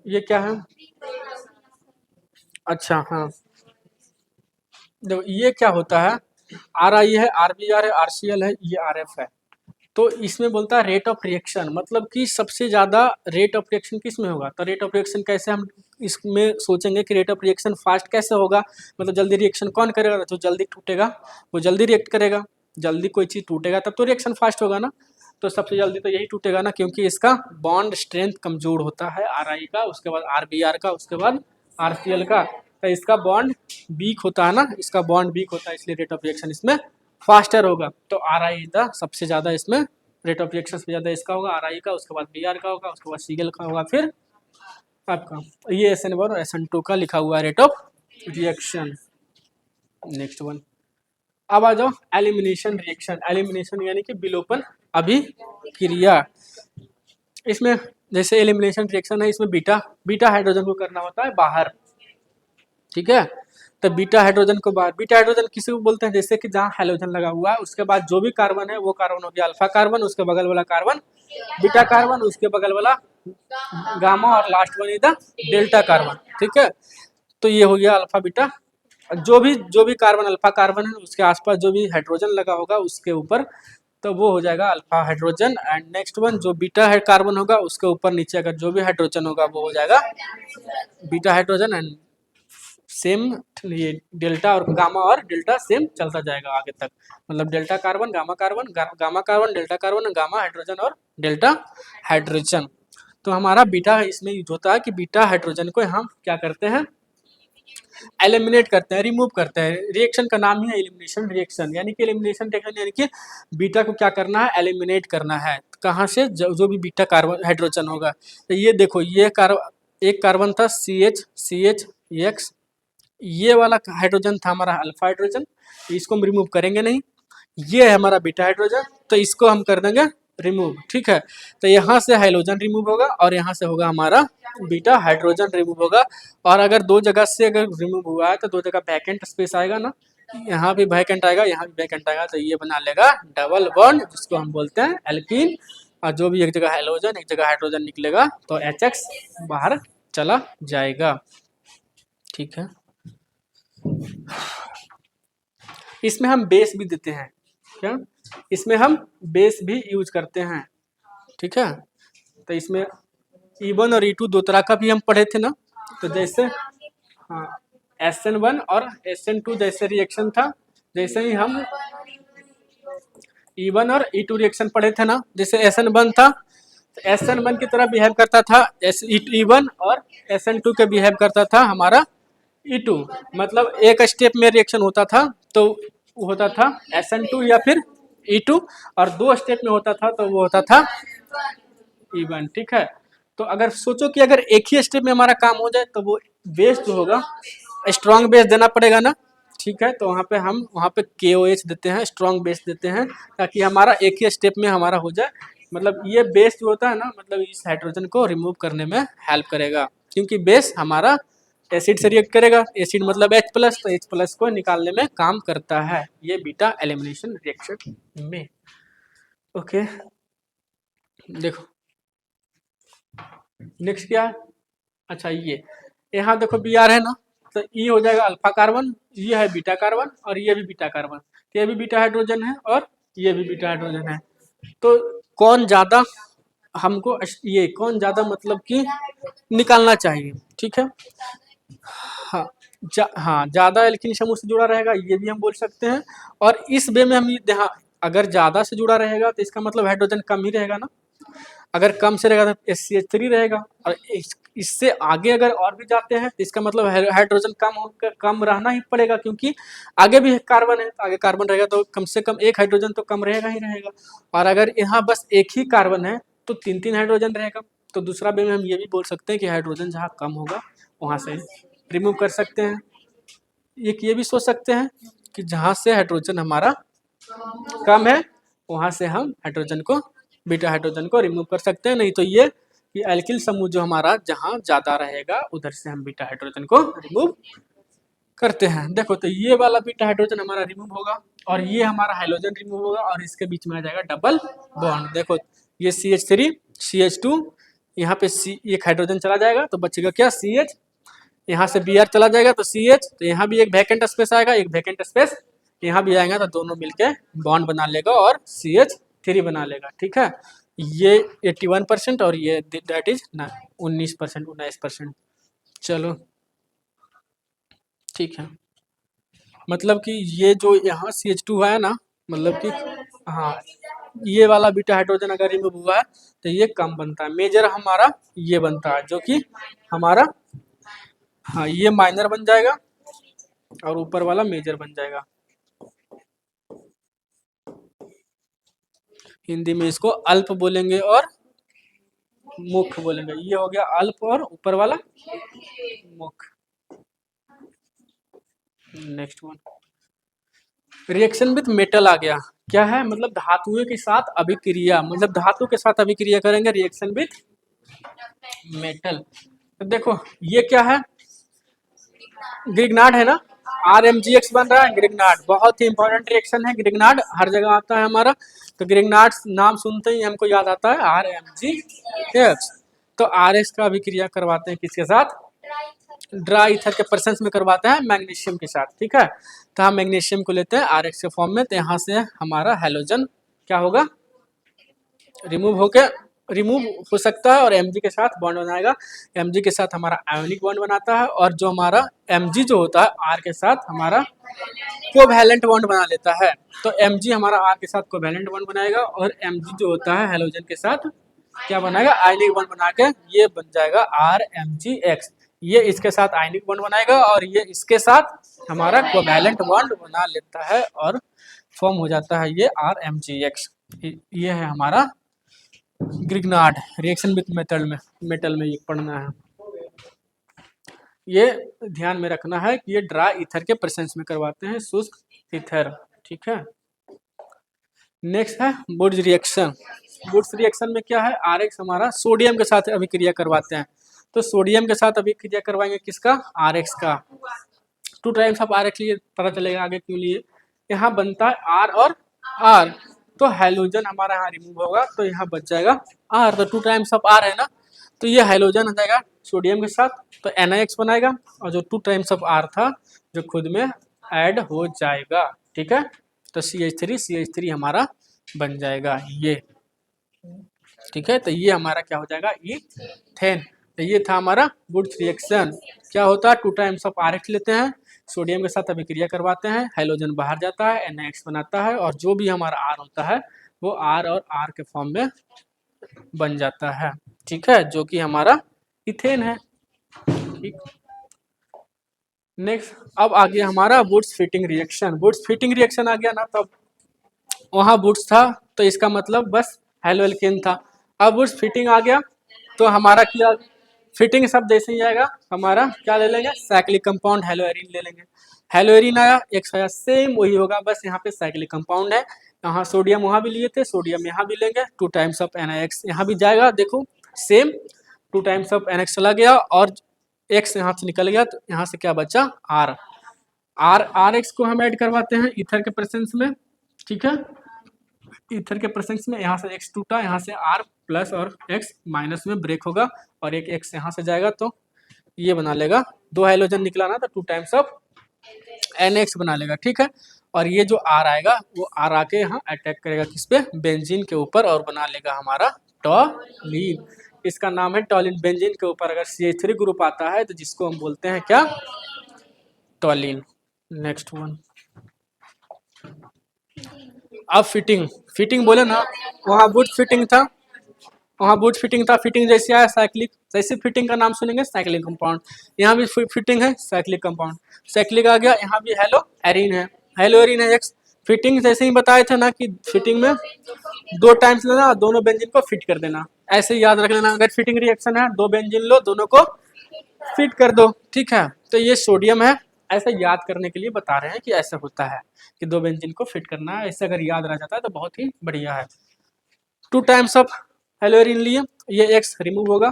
ये क्या है, अच्छा हाँ, देखो ये क्या होता है, आर आई है, आर बी आर है, आर सी एल है, ये आर एफ है। तो इसमें बोलता है रेट ऑफ रिएक्शन, मतलब कि सबसे ज़्यादा रेट ऑफ रिएक्शन किस में होगा। तो रेट ऑफ रिएक्शन कैसे हम इसमें सोचेंगे कि रेट ऑफ रिएक्शन फास्ट कैसे होगा, मतलब जल्दी रिएक्शन कौन करेगा, जो जल्दी टूटेगा वो जल्दी रिएक्ट करेगा। जल्दी कोई चीज़ टूटेगा तब तो रिएक्शन फास्ट होगा ना। तो सबसे जल्दी तो यही टूटेगा ना, क्योंकि इसका बॉन्ड स्ट्रेंथ कमजोर होता है आर आई का, उसके बाद आर बी आर का, उसके बाद आर सी एल का। तो इसका बॉन्ड वीक होता है ना, इसका बॉन्ड वीक होता है, इसलिए रेट ऑफ रिएक्शन इसमें फास्टर होगा। तो आर आई का सबसे ज़्यादा इसमें रेट ऑफ रिएक्शन सबसे ज़्यादा इसका होगा, आर आई का, उसके बाद बी आर का होगा, उसके बाद सी एल का होगा, फिर आपका ये एस एन वन और एस एन टू का लिखा हुआ है rate of reaction. Next one, अब आ जाओ एलिमिनेशन रिएक्शन। एलिमिनेशन यानी कि विलोपन अभिक्रिया। इसमें जैसे एलिमिनेशन रिएक्शन है, इसमें बीटा बीटा हाइड्रोजन को करना होता है बाहर, ठीक है। तो बीटा हाइड्रोजन को बाहर, बीटा हाइड्रोजन किसी को बोलते हैं, जैसे कि जहाँ हाइड्रोजन लगा हुआ है उसके बाद जो भी कार्बन है वो कार्बन हो गया अल्फा कार्बन, उसके बगल वाला कार्बन बीटा कार्बन, उसके बगल वाला गामा, और last one is the delta carbon, ठीक है। तो ये हो गया अल्फा बीटा। जो भी कार्बन अल्फा कार्बन है उसके आसपास जो भी हाइड्रोजन लगा होगा उसके ऊपर, तो वो हो जाएगा alpha hydrogen. And next one जो बीटा है कार्बन होगा उसके ऊपर नीचे अगर जो भी हाइड्रोजन होगा वो हो जाएगा बीटा हाइड्रोजन। एंड सेम ये डेल्टा और गामा और डेल्टा सेम चलता जाएगा आगे तक, मतलब delta carbon gamma carbon gamma carbon delta carbon gamma hydrogen और डेल्टा हाइड्रोजन। तो हमारा बीटा इसमें यूज होता है कि बीटा हाइड्रोजन को हम क्या करते हैं, एलिमिनेट करते हैं, रिमूव करते हैं। रिएक्शन का नाम ही है एलिमिनेशन रिएक्शन, यानी कि एलिमिनेशन रिएक्शन यानी कि बीटा को क्या करना है, एलिमिनेट करना है। कहाँ से, जो भी बीटा कार्बन हाइड्रोजन होगा। तो ये देखो ये एक कार्बन था सी एच एक्स, ये वाला हाइड्रोजन था हमारा अल्फा हाइड्रोजन, इसको हम रिमूव करेंगे नहीं। ये है हमारा बीटा हाइड्रोजन, तो इसको हम कर देंगे रिमूव, ठीक है। तो यहाँ से हाइड्रोजन रिमूव होगा और यहाँ से होगा हमारा बीटा हाइड्रोजन रिमूव होगा। और अगर दो जगह से अगर रिमूव हुआ है तो दो जगह वैकेंट स्पेस आएगा ना, यहाँ भी वैकेंट आएगा, यहाँ भी वैकेंट आएगा, तो ये बना लेगा डबल बॉन्ड, जिसको हम बोलते हैं एल्कीन। और जो भी एक जगह हाइड्रोजन एक जगह हाइड्रोजन निकलेगा तो HX बाहर चला जाएगा, ठीक है। इसमें हम बेस भी देते हैं, क्या इसमें हम बेस भी यूज करते हैं, ठीक है। तो इसमें E1 और E2 दो तरह का भी हम पढ़े थे ना। तो जैसे हाँ SN1 और SN2 जैसे रिएक्शन था, जैसे ही हम E1 और E2 रिएक्शन पढ़े थे ना, जैसे SN1 था तो SN1 की तरह बिहेव करता था E1 और SN2 के बिहेव करता था हमारा E2, मतलब एक स्टेप में रिएक्शन होता था तो वो होता था SN2 या फिर E2, और दो स्टेप में होता था तो वो होता था E1, ठीक है। तो अगर सोचो कि अगर एक ही स्टेप में हमारा काम हो जाए तो वो बेस जो होगा स्ट्रॉन्ग बेस देना पड़ेगा ना, ठीक है। तो हम वहाँ पे KOH देते हैं, स्ट्रॉन्ग बेस देते हैं, ताकि हमारा एक ही स्टेप में हमारा हो जाए। मतलब ये बेस जो होता है ना, मतलब इस हाइड्रोजन को रिमूव करने में हेल्प करेगा, क्योंकि बेस हमारा एसिड से रिएक्ट करेगा, एसिड मतलब H+, तो H+ को निकालने में काम करता है ये बीटा एलिमिनेशन रिएक्शन में। ओके, देखो नेक्स्ट क्या है, अच्छा ये यहाँ देखो Br है ना, तो ये हो जाएगा अल्फा कार्बन, ये है बीटा कार्बन और ये भी बीटा कार्बन, तो ये भी बीटा हाइड्रोजन है और ये भी बीटा हाइड्रोजन है। तो कौन ज़्यादा हमको ये कौन ज़्यादा मतलब कि निकालना चाहिए, ठीक है। हाँ हाँ ज़्यादा एल्कीन समूह से जुड़ा रहेगा, ये भी हम बोल सकते हैं। और इस वे में हम हाँ, अगर ज़्यादा से जुड़ा रहेगा तो इसका मतलब हाइड्रोजन कम ही रहेगा ना। अगर कम से रहेगा तो SCH3 रहेगा, और इससे आगे अगर और भी जाते हैं तो इसका मतलब हाइड्रोजन कम रहना ही पड़ेगा, क्योंकि आगे भी कार्बन है, आगे कार्बन रहेगा तो कम से कम एक हाइड्रोजन तो कम रहेगा ही रहेगा। और अगर यहाँ बस एक ही कार्बन है तो 3-3 हाइड्रोजन रहेगा। तो दूसरा वे में हम ये भी बोल सकते हैं कि हाइड्रोजन जहाँ कम होगा वहाँ से रिमूव कर सकते हैं। एक ये भी सोच सकते हैं कि जहाँ से हाइड्रोजन हमारा कम है वहाँ से हम हाइड्रोजन को, बीटा हाइड्रोजन को रिमूव कर सकते हैं। नहीं तो ये कि एल्किल समूह जो हमारा जहाँ ज़्यादा रहेगा उधर से हम बीटा हाइड्रोजन को रिमूव करते हैं। देखो तो ये वाला बीटा हाइड्रोजन हमारा रिमूव होगा और ये हमारा हाइड्रोजन रिमूव होगा और इसके बीच में आ जाएगा डबल बॉन्ड। देखो ये CH3 CH2, यहाँ पे एक हाइड्रोजन चला जाएगा तो बचेगा क्या CH, यहाँ से Br चला जाएगा तो CH, तो यहाँ भी एक वैकेंट स्पेस आएगा, एक वैकेंट स्पेस यहाँ भी आएगा, तो दोनों मिलके बॉन्ड बना लेगा और CH3 बना लेगा। ठीक है, ये 81% और ये दैट इज 19%। चलो ठीक है, मतलब कि ये जो यहाँ CH2 है ना, मतलब कि हाँ ये वाला बीटा हाइड्रोजन अगर रिमूव हुआ है तो ये कम बनता है। मेजर हमारा ये बनता है जो कि हमारा, हाँ ये माइनर बन जाएगा और ऊपर वाला मेजर बन जाएगा। हिंदी में इसको अल्प बोलेंगे और मुख्य बोलेंगे। ये हो गया अल्प और ऊपर वाला मुख्य। Next one, reaction with metal आ गया। क्या है, मतलब धातुओं के साथ अभिक्रिया, मतलब धातु के साथ अभिक्रिया करेंगे रिएक्शन विथ मेटल। तो देखो ये क्या है, ग्रिग्नार्ड है ना, RMgX बन रहा है। ग्रिग्नार्ड बहुत ही इंपॉर्टेंट रिएक्शन है, ग्रिग्नार्ड हर जगह आता है हमारा। तो ग्रिग्नार्ड नाम सुनते ही हमको याद आता है RMgX। तो RX का अभिक्रिया करवाते हैं किसके साथ, ड्राई ईथर के प्रेजेंस में करवाते हैं मैग्नीशियम के साथ। ठीक है, तो हम मैग्नीशियम को लेते हैं RX के फॉर्म में, तो यहाँ से हमारा हैलोजन क्या होगा, रिमूव हो सकता है और Mg के साथ बॉन्ड बनाएगा। Mg के साथ हमारा आयोनिक बॉन्ड बनाता है, और जो हमारा Mg जो होता है R के साथ हमारा कोवैलेंट बॉन्ड बना लेता है। तो Mg हमारा R के साथ कोवैलेंट बॉन्ड बनाएगा और Mg जो होता है हैलोजन के साथ क्या बनाएगा, आयनिक बॉन्ड बना के ये बन जाएगा RMgX। ये इसके साथ आयनिक बॉन्ड बनाएगा और ये इसके साथ हमारा कोवैलेंट बॉन्ड बना लेता है और फॉर्म हो जाता है ये RMgX। ये है हमारा ग्रिग्नार्ड रिएक्शन विथ मेटल में ये पढ़ना है। ये ध्यान में रखना है कि ये ड्राई ईथर के प्रेजेंस में करवाते हैं, शुष्क ईथर। ठीक है, नेक्स्ट है वुड्स रिएक्शन। वुड्स रिएक्शन में क्या है, RX हमारा सोडियम के साथ अभिक्रिया करवाते हैं। तो सोडियम के साथ अभिक्रिया करवाएंगे किसका, RX का। 2 टाइम्स ऑफ RX लिए पता चलेगा आगे क्यों लिए। यहाँ बनता है R और R, तो हाइलोजन हमारा यहाँ रिमूव होगा तो यहाँ बच जाएगा R। तो 2 टाइम्स ऑफ R है ना, तो ये हाइलोजन हो जाएगा सोडियम के साथ, तो NiX बनाएगा और जो 2 टाइम्स ऑफ R था जो खुद में ऐड हो जाएगा। ठीक है, तो CH3 हमारा बन जाएगा ये। ठीक है, तो ये हमारा क्या हो जाएगा, ईथेन। तो ये था हमारा वुड्स रिएक्शन। क्या होता है, 2 टाइम्स ऑफ RX लेते हैं, सोडियम के साथ अभिक्रिया करवाते हैं, हाइलोजन बाहर जाता है, NiX बनाता है और जो भी हमारा R होता है वो R और R के फॉर्म में बन जाता है। ठीक है, जो कि हमारा इथेन है। ठीक, नेक्स्ट अब आ गया हमारा Wurtz Fittig reaction. Wurtz Fittig reaction आ गया ना, तब वहाँ वुड्स था तो इसका मतलब बस हेलो एल्केन था। अब वुड्स फिटिंग आ गया तो हमारा क्या, फिटिंग सब जैसे ही आएगा हमारा क्या ले लेंगे, साइक्लिक कंपाउंड हेलो एरिन ले लेंगे। हेलो एरिन आया, एक सेम वही होगा, बस यहाँ पे साइक्लिक कंपाउंड है। यहाँ सोडियम वहाँ भी लिए थे, सोडियम यहाँ भी लेंगे, 2 टाइम्स ऑफ NiX यहाँ भी जाएगा। देखो सेम 2 टाइम्स ऑफ NX चला गया और X यहाँ से निकल गया, तो यहाँ से क्या बचा RX को हम ऐड करवाते हैं ईथर के प्रेजेंस में। ठीक है, ईथर के प्रेजेंस में यहाँ से X टूटा, यहाँ से R प्लस और X माइनस में ब्रेक होगा और एक X यहाँ से जाएगा तो ये बना लेगा, 2 हाइलोजन निकला ना तो 2 टाइम्स ऑफ NX बना लेगा। ठीक है, और ये जो R आएगा वो R आके यहाँ अटैक करेगा किस पे, बेंजीन के ऊपर और बना लेगा हमारा टॉलिन। इसका नाम है टॉलिन। बेंजीन के ऊपर अगर CH3 ग्रुप आता है तो जिसको हम बोलते हैं क्या, टॉलिन। नेक्स्ट वन, अब फिटिंग बोले ना, वहाँ वुड फिटिंग था वहाँ बूट फिटिंग था, फिटिंग जैसे आया साइक्लिक, जैसे फिटिंग का नाम सुनेंगे साइक्लिक कंपाउंड। यहाँ भी फिटिंग है साइक्लिक कंपाउंड, साइक्लिक आ गया। यहाँ भी हेलो एरिन है, हेलो एरिन है एक्स। फिटिंग जैसे ही बताए थे ना कि फिटिंग में 2 टाइम्स लेना, दोनों बेंजीन को फिट कर देना, ऐसे ही याद रख लेना। अगर फिटिंग रिएक्शन है 2 बेंजीन लो, दोनों को फिट कर दो, ठीक है। तो ये सोडियम है, ऐसा याद करने के लिए बता रहे हैं कि ऐसा होता है कि 2 बेंजीन को फिट करना है। ऐसे अगर याद रह जाता है तो बहुत ही बढ़िया है। 2 टाइम्स ऑफ हेलोरिन लिए, ये एक्स रिमूव होगा।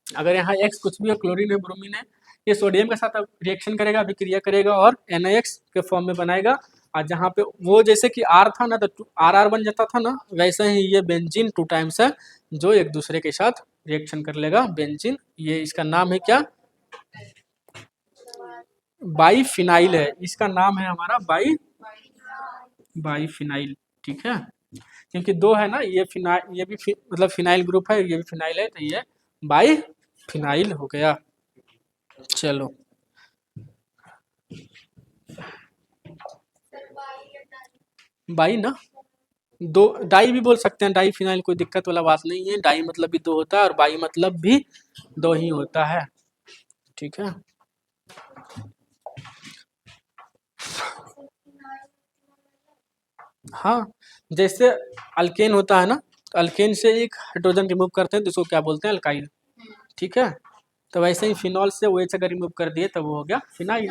अगर यहाँ एक्स कुछ भी हो, क्लोरीन है, ब्रोमीन है, ये सोडियम के साथ रिएक्शन करेगा, अभिक्रिया करेगा और NaX के फॉर्म में बनाएगा। और जहाँ पे वो जैसे कि R था ना तो RR बन जाता था ना, वैसे ही ये बेंजीन 2 टाइम्स है जो एक दूसरे के साथ रिएक्शन कर लेगा बेंजीन। ये इसका नाम है क्या, बाईफिनाइल है, इसका नाम है हमारा बाईफिनाइल, ठीक है। क्योंकि 2 है ना, ये फिनाइल, ये भी मतलब फिनाइल ग्रुप है, ये भी फिनाइल है, तो ये बाईफिनाइल हो गया। चलो बाई ना, 2 डाई भी बोल सकते हैं, डाई फिनाइल कोई दिक्कत वाला बात नहीं है। डाई मतलब भी 2 होता है और बाई मतलब भी 2 ही होता है, ठीक है। हाँ, जैसे अल्केन होता है ना, तो अल्केन से एक हाइड्रोजन रिमूव करते हैं तो इसको क्या बोलते हैं, अल्काइल, ठीक है। तो वैसे ही फिनॉल से OH अगर रिमूव कर दिए तब वो हो गया फिनाइल।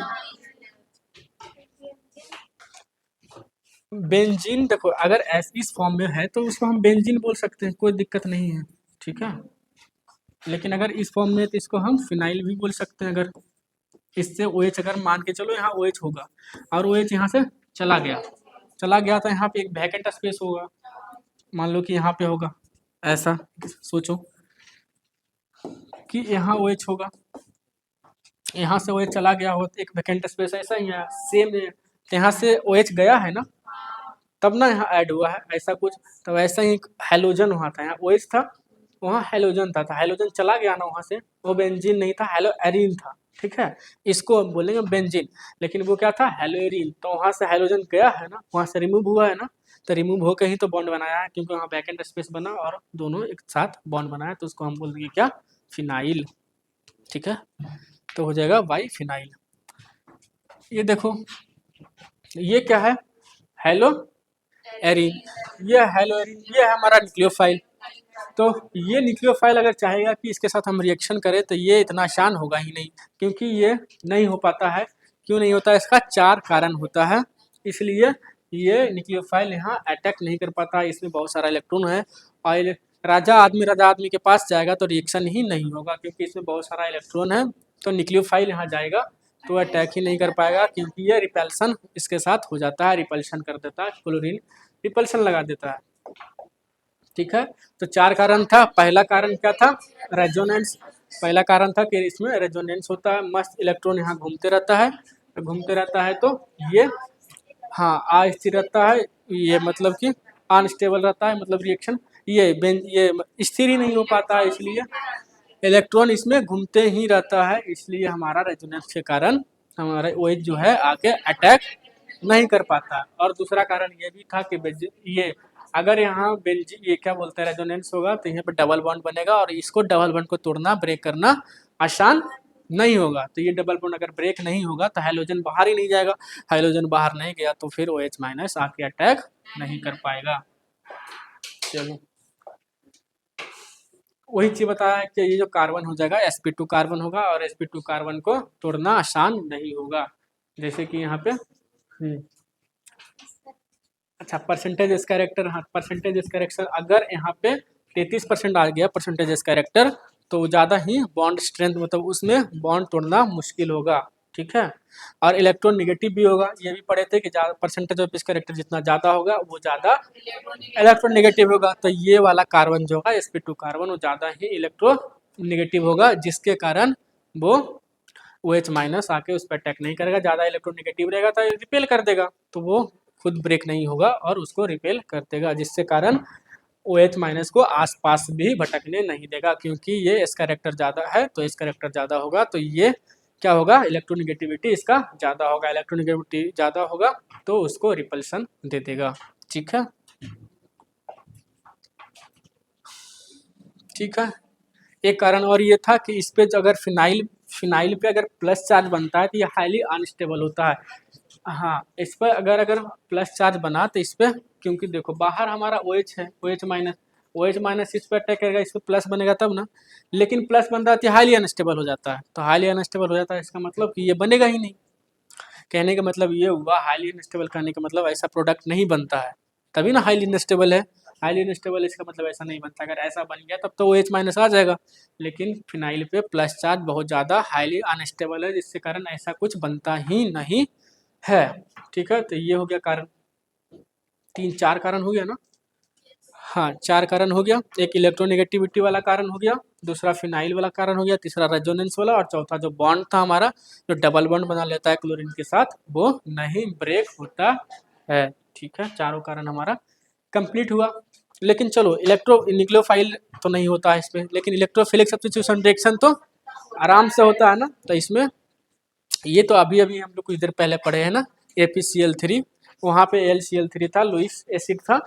बेंजीन देखो, अगर इस फॉर्म में है तो उसको हम बेंजीन बोल सकते हैं, कोई दिक्कत नहीं है, ठीक है। लेकिन अगर इस फॉर्म में है तो इसको हम फिनाइल भी बोल सकते हैं। अगर इससे OH अगर मान के चलो यहाँ OH होगा और OH यहाँ से चला गया तो यहाँ पे एक वैकेंट स्पेस होगा, मान लो कि यहाँ पे होगा, ऐसा सोचो कि यहाँ OH होगा, यहाँ से OH चला गया हो तो एक वैकेंट स्पेस ऐसा ही है, सेम है। तो यहाँ से OH गया है ना, तब ना यहाँ ऐड हुआ है ऐसा कुछ। तो वैसा ही हेलोजन वहाँ था, यहाँ OH था, वहाँ हेलोजन था, हेलोजन चला गया ना वहाँ से, वो बेंजीन नहीं था, हेलो एरिन था, ठीक है। इसको हम बोलेंगे बेंजीन, लेकिन वो क्या था, हेलो एरिन। तो वहाँ से हेलोजन गया है ना, वहाँ से रिमूव हुआ है ना, तो रिमूव होकर ही तो बॉन्ड बनाया है, क्योंकि वहाँ वैकेंट स्पेस बना और दोनों एक साथ बॉन्ड बनाया, तो उसको हम बोल देंगे क्या, फिनाइल, ठीक है। तो हो जाएगा बाई फिनाइल। ये देखो, ये क्या है, हेलो एरिन, ये हेलो एरिन, ये है हमारा न्यूक्लियोफाइल। तो ये न्यूक्लियोफाइल अगर चाहेगा कि इसके साथ हम रिएक्शन करें तो ये इतना आसान होगा ही नहीं, क्योंकि ये नहीं हो पाता है। क्यों नहीं होता है, इसका 4 कारण होता है, इसलिए ये न्यूक्लियोफाइल यहाँ अटैक नहीं कर पाता। इसमें बहुत सारा इलेक्ट्रॉन है और राजा आदमी के पास जाएगा तो रिएक्शन ही नहीं होगा, क्योंकि इसमें बहुत सारा इलेक्ट्रॉन है। तो न्यूक्लियोफाइल यहाँ जाएगा तो अटैक ही नहीं कर पाएगा, क्योंकि ये रिपल्सन इसके साथ हो जाता है, रिपल्शन कर देता है, क्लोरीन रिपल्सन लगा देता है, ठीक है। तो 4 कारण था। पहला कारण क्या था, रेजोनेंस। पहला कारण था कि इसमें रेजोनेंस होता है, मस्त इलेक्ट्रॉन यहाँ घूमते रहता है, घूमते रहता है तो ये हाँ अस्थिर रहता है, ये मतलब कि अनस्टेबल रहता है, मतलब रिएक्शन ये स्थिर ही नहीं हो पाता है, इसलिए इलेक्ट्रॉन इसमें घूमते ही रहता है, इसलिए हमारा रेजोनेंस के कारण हमारा OH जो है आके अटैक नहीं कर पाता। और दूसरा कारण ये भी था कि ये अगर यहाँ बेंजी ये क्या बोलते हैं, रेजोनेंस होगा तो यहाँ पे डबल बॉन्ड बनेगा और इसको डबल बॉन्ड को तोड़ना, ब्रेक करना आसान नहीं होगा। तो ये डबल बॉन्ड अगर ब्रेक नहीं होगा तो हाइड्रोजन बाहर ही नहीं जाएगा, हाइड्रोजन बाहर नहीं गया तो फिर OH माइनस आके अटैक नहीं कर पाएगा। चलो वही चीज बताया कि ये जो कार्बन हो जाएगा sp2 कार्बन होगा और sp2 कार्बन को तोड़ना आसान नहीं होगा, जैसे कि यहाँ पे अच्छा परसेंटेज इस कैरेक्टर, हाँ परसेंटेज इस कैरेक्टर अगर यहाँ पे 33% आ गया परसेंटेज इस कैरेक्टर तो ज़्यादा ही बॉन्ड स्ट्रेंथ, मतलब उसमें बॉन्ड तोड़ना मुश्किल होगा, ठीक है। और इलेक्ट्रॉन निगेटिव भी होगा, ये भी पढ़े थे कि ज़्यादा परसेंटेज ऑफ इस कैरेक्टर जितना ज़्यादा होगा वो ज़्यादा इलेक्ट्रॉन निगेटिव होगा। तो ये वाला कार्बन जो होगा sp2 कार्बन वो ज़्यादा ही इलेक्ट्रो निगेटिव होगा, जिसके कारण वो OH माइनस आके उस पर अटैक नहीं करेगा, ज़्यादा इलेक्ट्रोनेगेटिव रहेगा तो रिपेल कर देगा, तो वो खुद ब्रेक नहीं होगा और उसको रिपेल कर देगा, जिससे कारण OH माइनस को आसपास भी भटकने नहीं देगा, क्योंकि ये इस कैरेक्टर ज़्यादा है तो इस कैरेक्टर ज़्यादा होगा, तो ये क्या होगा, इलेक्ट्रोनेगेटिविटी इसका ज़्यादा होगा, इलेक्ट्रोनेगेटिविटी ज़्यादा होगा तो उसको रिपल्सन दे देगा, ठीक है। ठीक है। एक कारण और ये था कि इस पे अगर फिनाइल फिनाइल पे अगर प्लस चार्ज बनता है तो ये हाईली अनस्टेबल होता है। हाँ, इस पर अगर अगर प्लस चार्ज बना तो इस पे, क्योंकि देखो बाहर हमारा ओ एच है, ओ एच माइनस इस पर अटैक करेगा, इस पर प्लस बनेगा तब ना। लेकिन प्लस बनता है तो हाईली अनस्टेबल हो जाता है, तो हाईली अनस्टेबल हो जाता है इसका मतलब कि ये बनेगा ही नहीं। कहने का मतलब ये हुआ, हाईली अनस्टेबल कहने का मतलब ऐसा प्रोडक्ट नहीं बनता है, तभी ना हाईली अनस्टेबल है। हाईली अनस्टेबल इसका मतलब ऐसा नहीं बनता, अगर ऐसा बन गया तब तो ओ एच माइनस आ जाएगा। लेकिन फिनाइल पे प्लस चार्ज बहुत ज़्यादा हाईली अनस्टेबल है, जिसके कारण ऐसा कुछ बनता ही नहीं है। ठीक है, तो ये हो गया कारण, तीन चार कारण हो गया ना। हाँ, चार कारण हो गया। एक इलेक्ट्रोनेगेटिविटी वाला कारण हो गया, दूसरा फिनाइल वाला कारण हो गया, तीसरा रेजोनेंस वाला, और चौथा जो बॉन्ड था हमारा, जो डबल बॉन्ड बना लेता है क्लोरीन के साथ, वो नहीं ब्रेक होता है। ठीक है, चारों कारण हमारा कंप्लीट हुआ। लेकिन चलो, इलेक्ट्रो न्यूक्लियोफाइल तो नहीं होता है इसमें, लेकिन इलेक्ट्रोफिलिक सब्स्टिट्यूशन रिएक्शन तो आराम से होता है ना। तो इसमें ये तो अभी अभी हम लोग कुछ देर पहले पढ़े हैं ना, ApCl3, वहाँ पे AlCl3 था, लुईस एसिड था।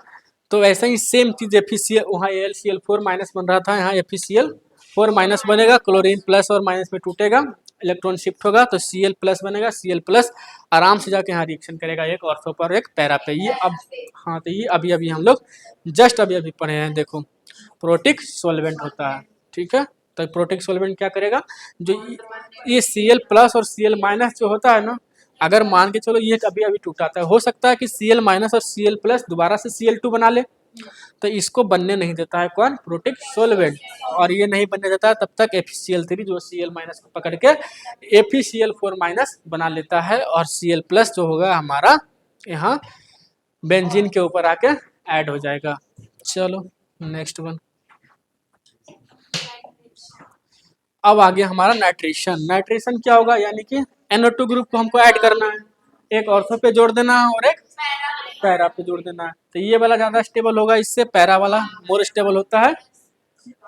तो ऐसा ही सेम चीज़ FeCl, वहाँ AlCl4 माइनस बन रहा था, यहाँ FeCl4 माइनस बनेगा, क्लोरीन प्लस और माइनस में टूटेगा, इलेक्ट्रॉन शिफ्ट होगा तो Cl प्लस बनेगा, Cl प्लस आराम से जाके यहाँ रिएक्शन करेगा, एक ऑर्थो पर एक पैरा पे। ये अब, हाँ, तो ये अभी अभी हम लोग जस्ट अभी अभी पढ़े हैं। देखो, प्रोटिक सॉल्वेंट होता है। ठीक है, तो प्रोटिक सॉल्वेंट क्या करेगा, जो ये Cl प्लस और Cl माइनस जो होता है ना, अगर मान के चलो ये अभी अभी टूटा था, हो सकता है कि Cl माइनस और Cl प्लस दोबारा से Cl2 बना ले, तो इसको बनने नहीं देता है कौन, प्रोटिक सॉल्वेंट। और ये नहीं बनने देता है तब तक FeCl3 जो Cl माइनस को पकड़ के FeCl4 माइनस बना लेता है, और Cl प्लस जो होगा हमारा यहाँ बेंजीन के ऊपर आके ऐड हो जाएगा। चलो नेक्स्ट वन। अब आ गया हमारा नाइट्रेशन। नाइट्रेशन क्या होगा, यानी कि NO2 ग्रुप को हमको ऐड करना है, एक ऑर्थो पे जोड़ देना है और एक पैरा पे जोड़ देना है। तो ये वाला ज़्यादा स्टेबल होगा इससे, पैरा वाला मोर स्टेबल होता है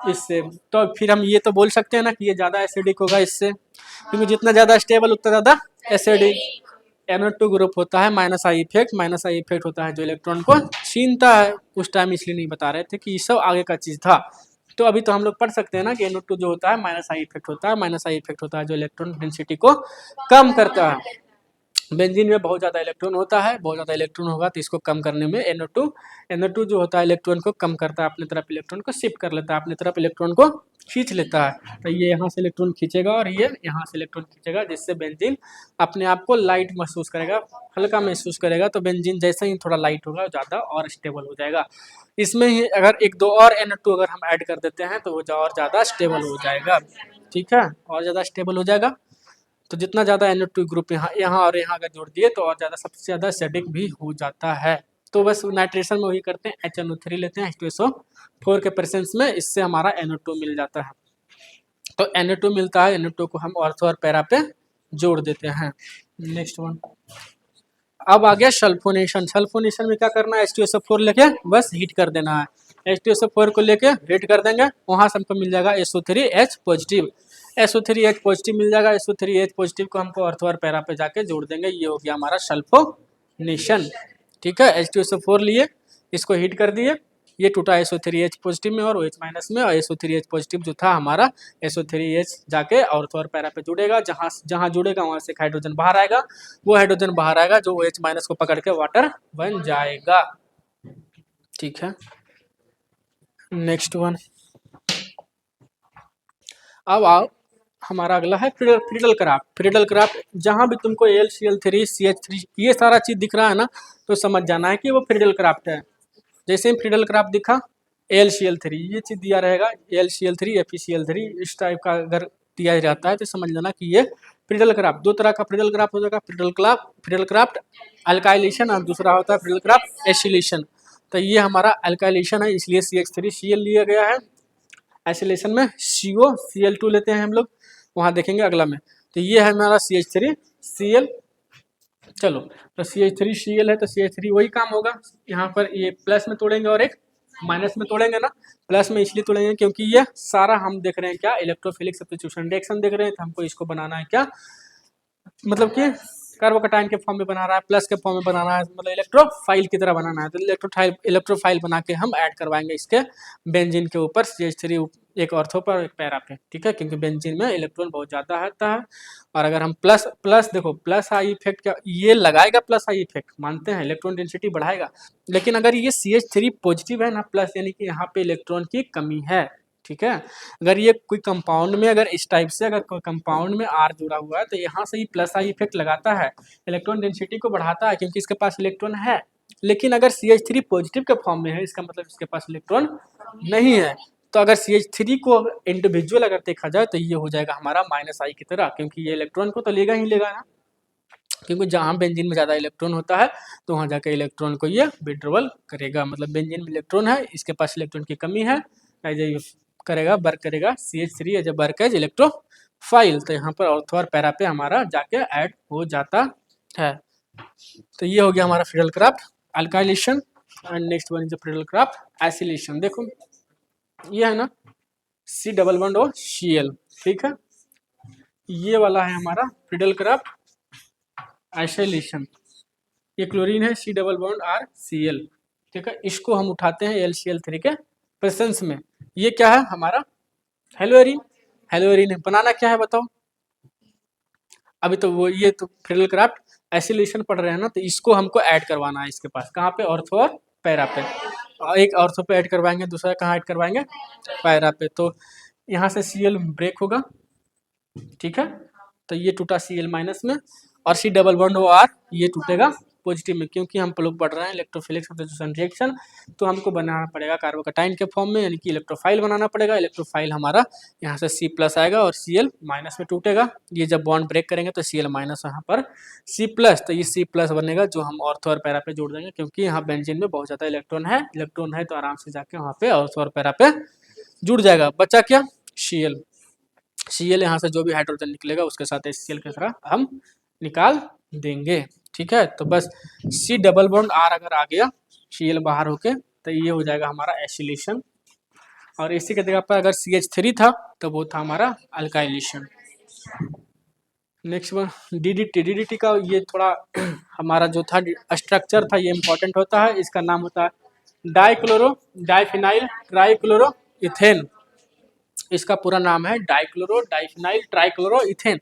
इससे। तो फिर हम ये तो बोल सकते हैं ना कि ये ज़्यादा एसिडिक होगा इससे, क्योंकि जितना ज़्यादा स्टेबल उतना ज़्यादा एसिडिक। NO2 ग्रुप होता है minus I effect, minus I effect होता है जो इलेक्ट्रॉन को छीनता है। उस टाइम इसलिए नहीं बता रहे थे कि ये सब आगे का चीज़ था। तो अभी तो हम लोग पढ़ सकते हैं ना कि NO2 जो होता है माइनस आई इफेक्ट होता है, माइनस आई इफेक्ट होता है जो इलेक्ट्रॉन डेंसिटी को कम करता है। बेंजीन में बहुत ज़्यादा इलेक्ट्रॉन होता है, बहुत ज़्यादा इलेक्ट्रॉन होगा तो इसको कम करने में NO2 जो होता है इलेक्ट्रॉन को कम करता है, अपनी तरफ इलेक्ट्रॉन को शिफ्ट कर लेता है, अपनी तरफ इलेक्ट्रॉन को खींच लेता है। तो ये यहाँ से इलेक्ट्रॉन खींचेगा और ये यहाँ से इलेक्ट्रॉन खींचेगा, जिससे बेंजीन अपने आप को लाइट महसूस करेगा, हल्का महसूस करेगा। तो बेंजीन जैसे ही थोड़ा लाइट होगा ज़्यादा और स्टेबल हो जाएगा। इसमें ही अगर एक दो और NO2 अगर हम ऐड कर देते हैं तो वो और ज़्यादा स्टेबल हो जाएगा। ठीक है, और ज़्यादा स्टेबल हो जाएगा। तो जितना ज़्यादा NO2 ग्रुप यहाँ यहाँ और यहाँ अगर जोड़ दिए तो और ज़्यादा, सबसे ज़्यादा एसिडिक भी हो जाता है। तो बस नाइट्रेशन में वही करते हैं, HNO3 लेते हैं H2SO4 के प्रेजेंस में, इससे हमारा NO2 मिल जाता है। तो NO2 मिलता है, NO2 को हम ऑर्थो और पैरा पे जोड़ देते हैं। Next one. अब आ गया सल्फोनेशन। सल्फोनेशन में क्या करना है, H2SO4 लेके बस हीट कर देना है। H2SO4 को लेके हीट कर देंगे, वहाँ से हमको मिल जाएगा SO3H पॉजिटिव। SO3H पॉजिटिव मिल जाएगा, SO3H पॉजिटिव को हमको ऑर्थो और पैरा पे जाके जोड़ देंगे। ये हो गया हमारा सल्फोनेशन। ठीक है, H2SO4 लिए, इसको हीट कर दिए, ये टूटा SO3H पॉजिटिव में और OH माइनस में, और SO3H पॉजिटिव जो था हमारा, SO3H जाके ऑर्थो और पैरा पे जुड़ेगा, जहाँ जहाँ जुड़ेगा वहाँ से हाइड्रोजन बाहर आएगा, वो हाइड्रोजन बाहर आएगा जो OH माइनस को पकड़ के वाटर बन जाएगा। ठीक है, नेक्स्ट वन। अब आओ, हमारा अगला है फ्रीडल क्राफ्ट। फ्रीडल क्राफ्ट, जहाँ भी तुमको AlCl3 CH3 ये सारा चीज़ दिख रहा है ना, तो समझ जाना है कि वो फ्रीडल क्राफ्ट है। जैसे ही फ्रीडल क्राफ्ट दिखा, AlCl3 ये चीज़ दिया रहेगा, AlCl3 FeCl3 इस टाइप का अगर दिया जाता है तो समझ लेना कि ये फ्रीडल क्राफ्ट। दो तरह का फ्रीडल क्राफ्ट हो जाएगा, फ्रीडल क्राफ्ट अल्काइलेशन, और दूसरा होता है फ्रीडल क्राफ्ट एसिलेशन। तो ये हमारा अल्काइलेशन है, इसलिए CH3Cl लिया गया है। एसिलेशन में COCl2 लेते हैं हम लोग, वहाँ देखेंगे अगला में। तो ये है हमारा CH3Cl। चलो, तो CH3Cl है तो CH3 वही काम होगा, यहाँ पर ये प्लस में तोड़ेंगे और एक माइनस में तोड़ेंगे ना। प्लस में इसलिए तोड़ेंगे क्योंकि ये सारा हम देख रहे हैं क्या, इलेक्ट्रोफिलिक सब्स्टिट्यूशन रिएक्शन देख रहे हैं, तो हमको इसको बनाना है क्या, मतलब कि कार्बोकटायन के फॉर्म में बना रहा है, प्लस के फॉर्म में बनाना है, मतलब इलेक्ट्रोफाइल की तरह बनाना है, तो इलेक्ट्रोफाइल बना के हम ऐड करवाएंगे इसके बेंजीन के ऊपर CH3 एक ऑर्थो पर एक पैरा पे, ठीक है, क्योंकि बेंजीन में इलेक्ट्रॉन बहुत ज़्यादा आता है। और अगर हम प्लस प्लस देखो प्लस आई इफेक्ट क्या ये लगाएगा, प्लस आई इफेक्ट मानते हैं, इलेक्ट्रॉन डेंसिटी बढ़ाएगा, लेकिन अगर ये CH3 पॉजिटिव है ना प्लस, यानी कि यहाँ पे इलेक्ट्रॉन की कमी है, ठीक है। अगर ये कोई कंपाउंड में अगर इस टाइप से अगर कोई कंपाउंड में R जुड़ा हुआ है तो यहाँ से ही प्लस आई इफेक्ट लगाता है, इलेक्ट्रॉन डेंसिटी को बढ़ाता है, क्योंकि इसके पास इलेक्ट्रॉन है। लेकिन अगर CH3 पॉजिटिव के फॉर्म में है, इसका मतलब इसके पास इलेक्ट्रॉन नहीं है। तो अगर CH3 को इंडिविजुअल अगर देखा जाए तो ये हो जाएगा हमारा -I की तरह, क्योंकि ये इलेक्ट्रॉन को तो लेगा ही लेगा ना, क्योंकि जहाँ बेंजीन में ज़्यादा इलेक्ट्रॉन होता है तो वहाँ जाकर इलेक्ट्रॉन को ये विड्रॉल करेगा, मतलब बेंजीन में इलेक्ट्रॉन है, इसके पास इलेक्ट्रॉन की कमी है, करेगा वर्क करेगा CH3 as a work as electrophile, तो यहाँ पर ऑर्थो और पैरा पे हमारा जाके ऐड हो जाता है। तो ये हो गया हमारा Friedel Crafts alkylation, and next one is Friedel Crafts acylation. देखो ये है ना C डबल बॉन्ड और Cl, ठीक है, ये वाला है हमारा फ्रीडल क्राफ्ट आइसोलेशन, ये क्लोरीन है C डबल बॉन्ड RCl, ठीक है, इसको हम उठाते हैं LCl3 के प्रेजेंस में। ये क्या है हमारा हेलोएरिन, हेलोएरिन बनाना क्या है बताओ, अभी तो वो ये तो फ्रीडल क्राफ्ट एसिलेशन पढ़ रहे हैं ना, तो इसको हमको ऐड करवाना है इसके पास, कहाँ पे, ऑर्थो और पैरा पे, एक ऑर्थो पे ऐड करवाएंगे, दूसरा कहाँ ऐड करवाएंगे, पैरा पे, तो यहाँ से Cl ब्रेक होगा, ठीक है, तो ये टूटा Cl माइनस में, और C डबल बॉन्ड OR ये टूटेगा पॉजिटिव में, क्योंकि हम लोग पढ़ रहे हैं इलेक्ट्रोफिलिक सब्स्टिट्यूशन रिएक्शन, तो हमको बनाना पड़ेगा कार्बोकटाइन के फॉर्म में, यानी कि इलेक्ट्रोफाइल बनाना पड़ेगा। इलेक्ट्रोफाइल हमारा यहाँ से C प्लस आएगा और Cl माइनस में टूटेगा, ये जब बॉन्ड ब्रेक करेंगे तो Cl माइनस यहाँ पर C प्लस, तो ये C प्लस बनेगा जो हम ऑर्थो और पैरा पे जोड़ देंगे, क्योंकि यहाँ बेंजीन में बहुत ज़्यादा इलेक्ट्रॉन है तो आराम से जाके वहाँ पे ऑर्थो और पैरा पे जुड़ जाएगा। बचा क्या, Cl यहाँ से जो भी हाइड्रोजन निकलेगा उसके साथ HCl की तरह हम निकाल देंगे, ठीक है। तो बस C डबल बॉन्ड R अगर आ गया Cl बाहर होके तो ये हो जाएगा हमारा एसिलेशन, और इसी के जगह पर अगर CH3 था तो वो था हमारा अल्काइलेशन। नेक्स्ट वन DDT का ये थोड़ा हमारा जो था स्ट्रक्चर था ये इम्पोर्टेंट होता है, इसका नाम होता है डाइक्लोरो डाइफिनाइल ट्राइक्लोरो इथेन, इसका पूरा नाम है डाइक्लोरो डाइफिनाइल ट्राइक्लोरो इथेन।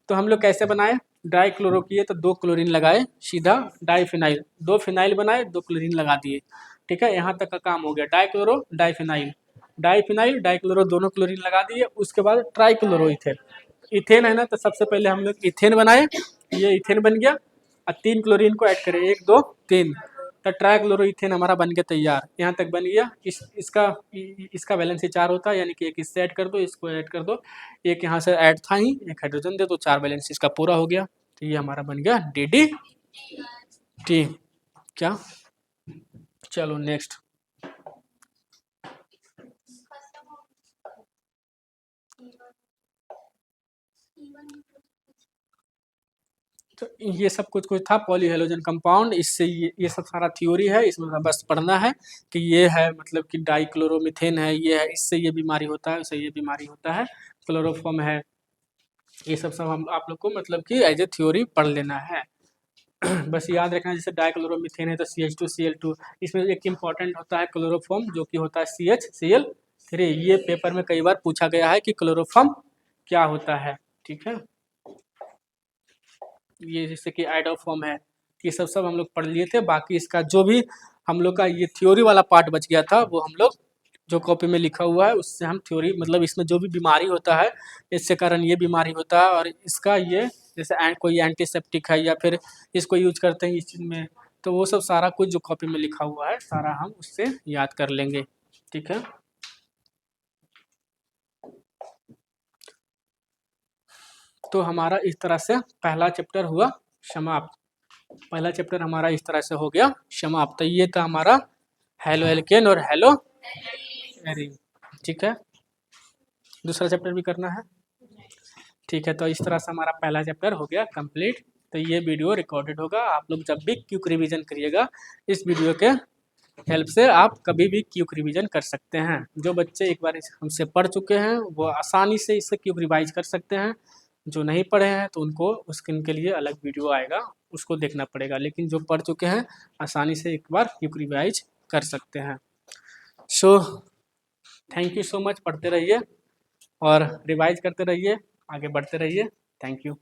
तो हम लोग कैसे बनाए, डाइक्लोरो किए तो 2 क्लोरीन लगाए, सीधा डाइफिनाइल 2 फिनाइल बनाए 2 क्लोरीन लगा दिए, ठीक है, यहाँ तक का काम हो गया। डाइक्लोरो डाइफिनाइल डाइफिनाइल डाइक्लोरो दोनों क्लोरीन लगा दिए, उसके बाद ट्राइक्लोरो इथेन, इथेन है ना, तो सबसे पहले हम लोग इथेन बनाए, ये इथेन बन गया, और 3 क्लोरीन को ऐड करें 1 2 3, तो ट्राइक्लोरोइथेन हमारा बन गया तैयार, यहाँ तक बन गया। इसका वैलेंसी 4 होता है, यानी कि एक इससे ऐड कर दो, इसको ऐड कर दो, एक यहाँ से ऐड था ही, एक हाइड्रोजन दे तो 4 वैलेंसी इसका पूरा हो गया, तो ये हमारा बन गया DDT। क्या, चलो नेक्स्ट, तो ये सब कुछ कुछ था पॉलीहेलोजन कंपाउंड, इससे ये सब सारा थ्योरी है, इसमें बस पढ़ना है कि ये है मतलब कि डाइक्लोरोमीथेन है, ये है, इससे ये बीमारी होता है, इससे ये बीमारी होता है, क्लोरोफॉर्म है, ये सब हम आप लोग को मतलब कि एज ए थ्योरी पढ़ लेना है। बस याद रखना, जैसे डाइक्लोरोमीथेन है तो CH2Cl2, इसमें एक इम्पॉर्टेंट होता है क्लोरोफॉर्म जो कि होता है CHCl3, ये पेपर में कई बार पूछा गया है कि क्लोरोफॉर्म क्या होता है, ठीक है। ये जैसे कि आइडोफॉर्म है, ये सब हम लोग पढ़ लिए थे, बाकी इसका जो भी हम लोग का ये थ्योरी वाला पार्ट बच गया था वो हम लोग जो कॉपी में लिखा हुआ है उससे हम थ्योरी, मतलब इसमें जो भी बीमारी होता है इससे कारण ये बीमारी होता है, और इसका ये जैसे कोई एंटीसेप्टिक है या फिर इसको यूज करते हैं इस चीज़ में, तो वो सब सारा कुछ जो कॉपी में लिखा हुआ है सारा हम उससे याद कर लेंगे, ठीक है। तो हमारा इस तरह से पहला चैप्टर हुआ समाप्त, पहला चैप्टर हमारा इस तरह से हो गया समाप्त। तो ये था हमारा हेलो एल्केन और हेलो एरिन, ठीक है। दूसरा चैप्टर भी करना है, ठीक है। तो इस तरह से हमारा पहला चैप्टर हो गया कंप्लीट। तो ये वीडियो रिकॉर्डेड होगा, आप लोग जब भी क्यूक रिवीजन करिएगा इस वीडियो के हेल्प से आप कभी भी क्यूक रिवीजन कर सकते हैं। जो बच्चे एक बार हमसे पढ़ चुके हैं वो आसानी से इससे क्यूक रिवाइज कर सकते हैं, जो नहीं पढ़े हैं तो उनको उसके लिए अलग वीडियो आएगा, उसको देखना पड़ेगा। लेकिन जो पढ़ चुके हैं आसानी से एक बार क्विक रिवाइज कर सकते हैं। So thank you so much. पढ़ते रहिए और रिवाइज करते रहिए, आगे बढ़ते रहिए। Thank you.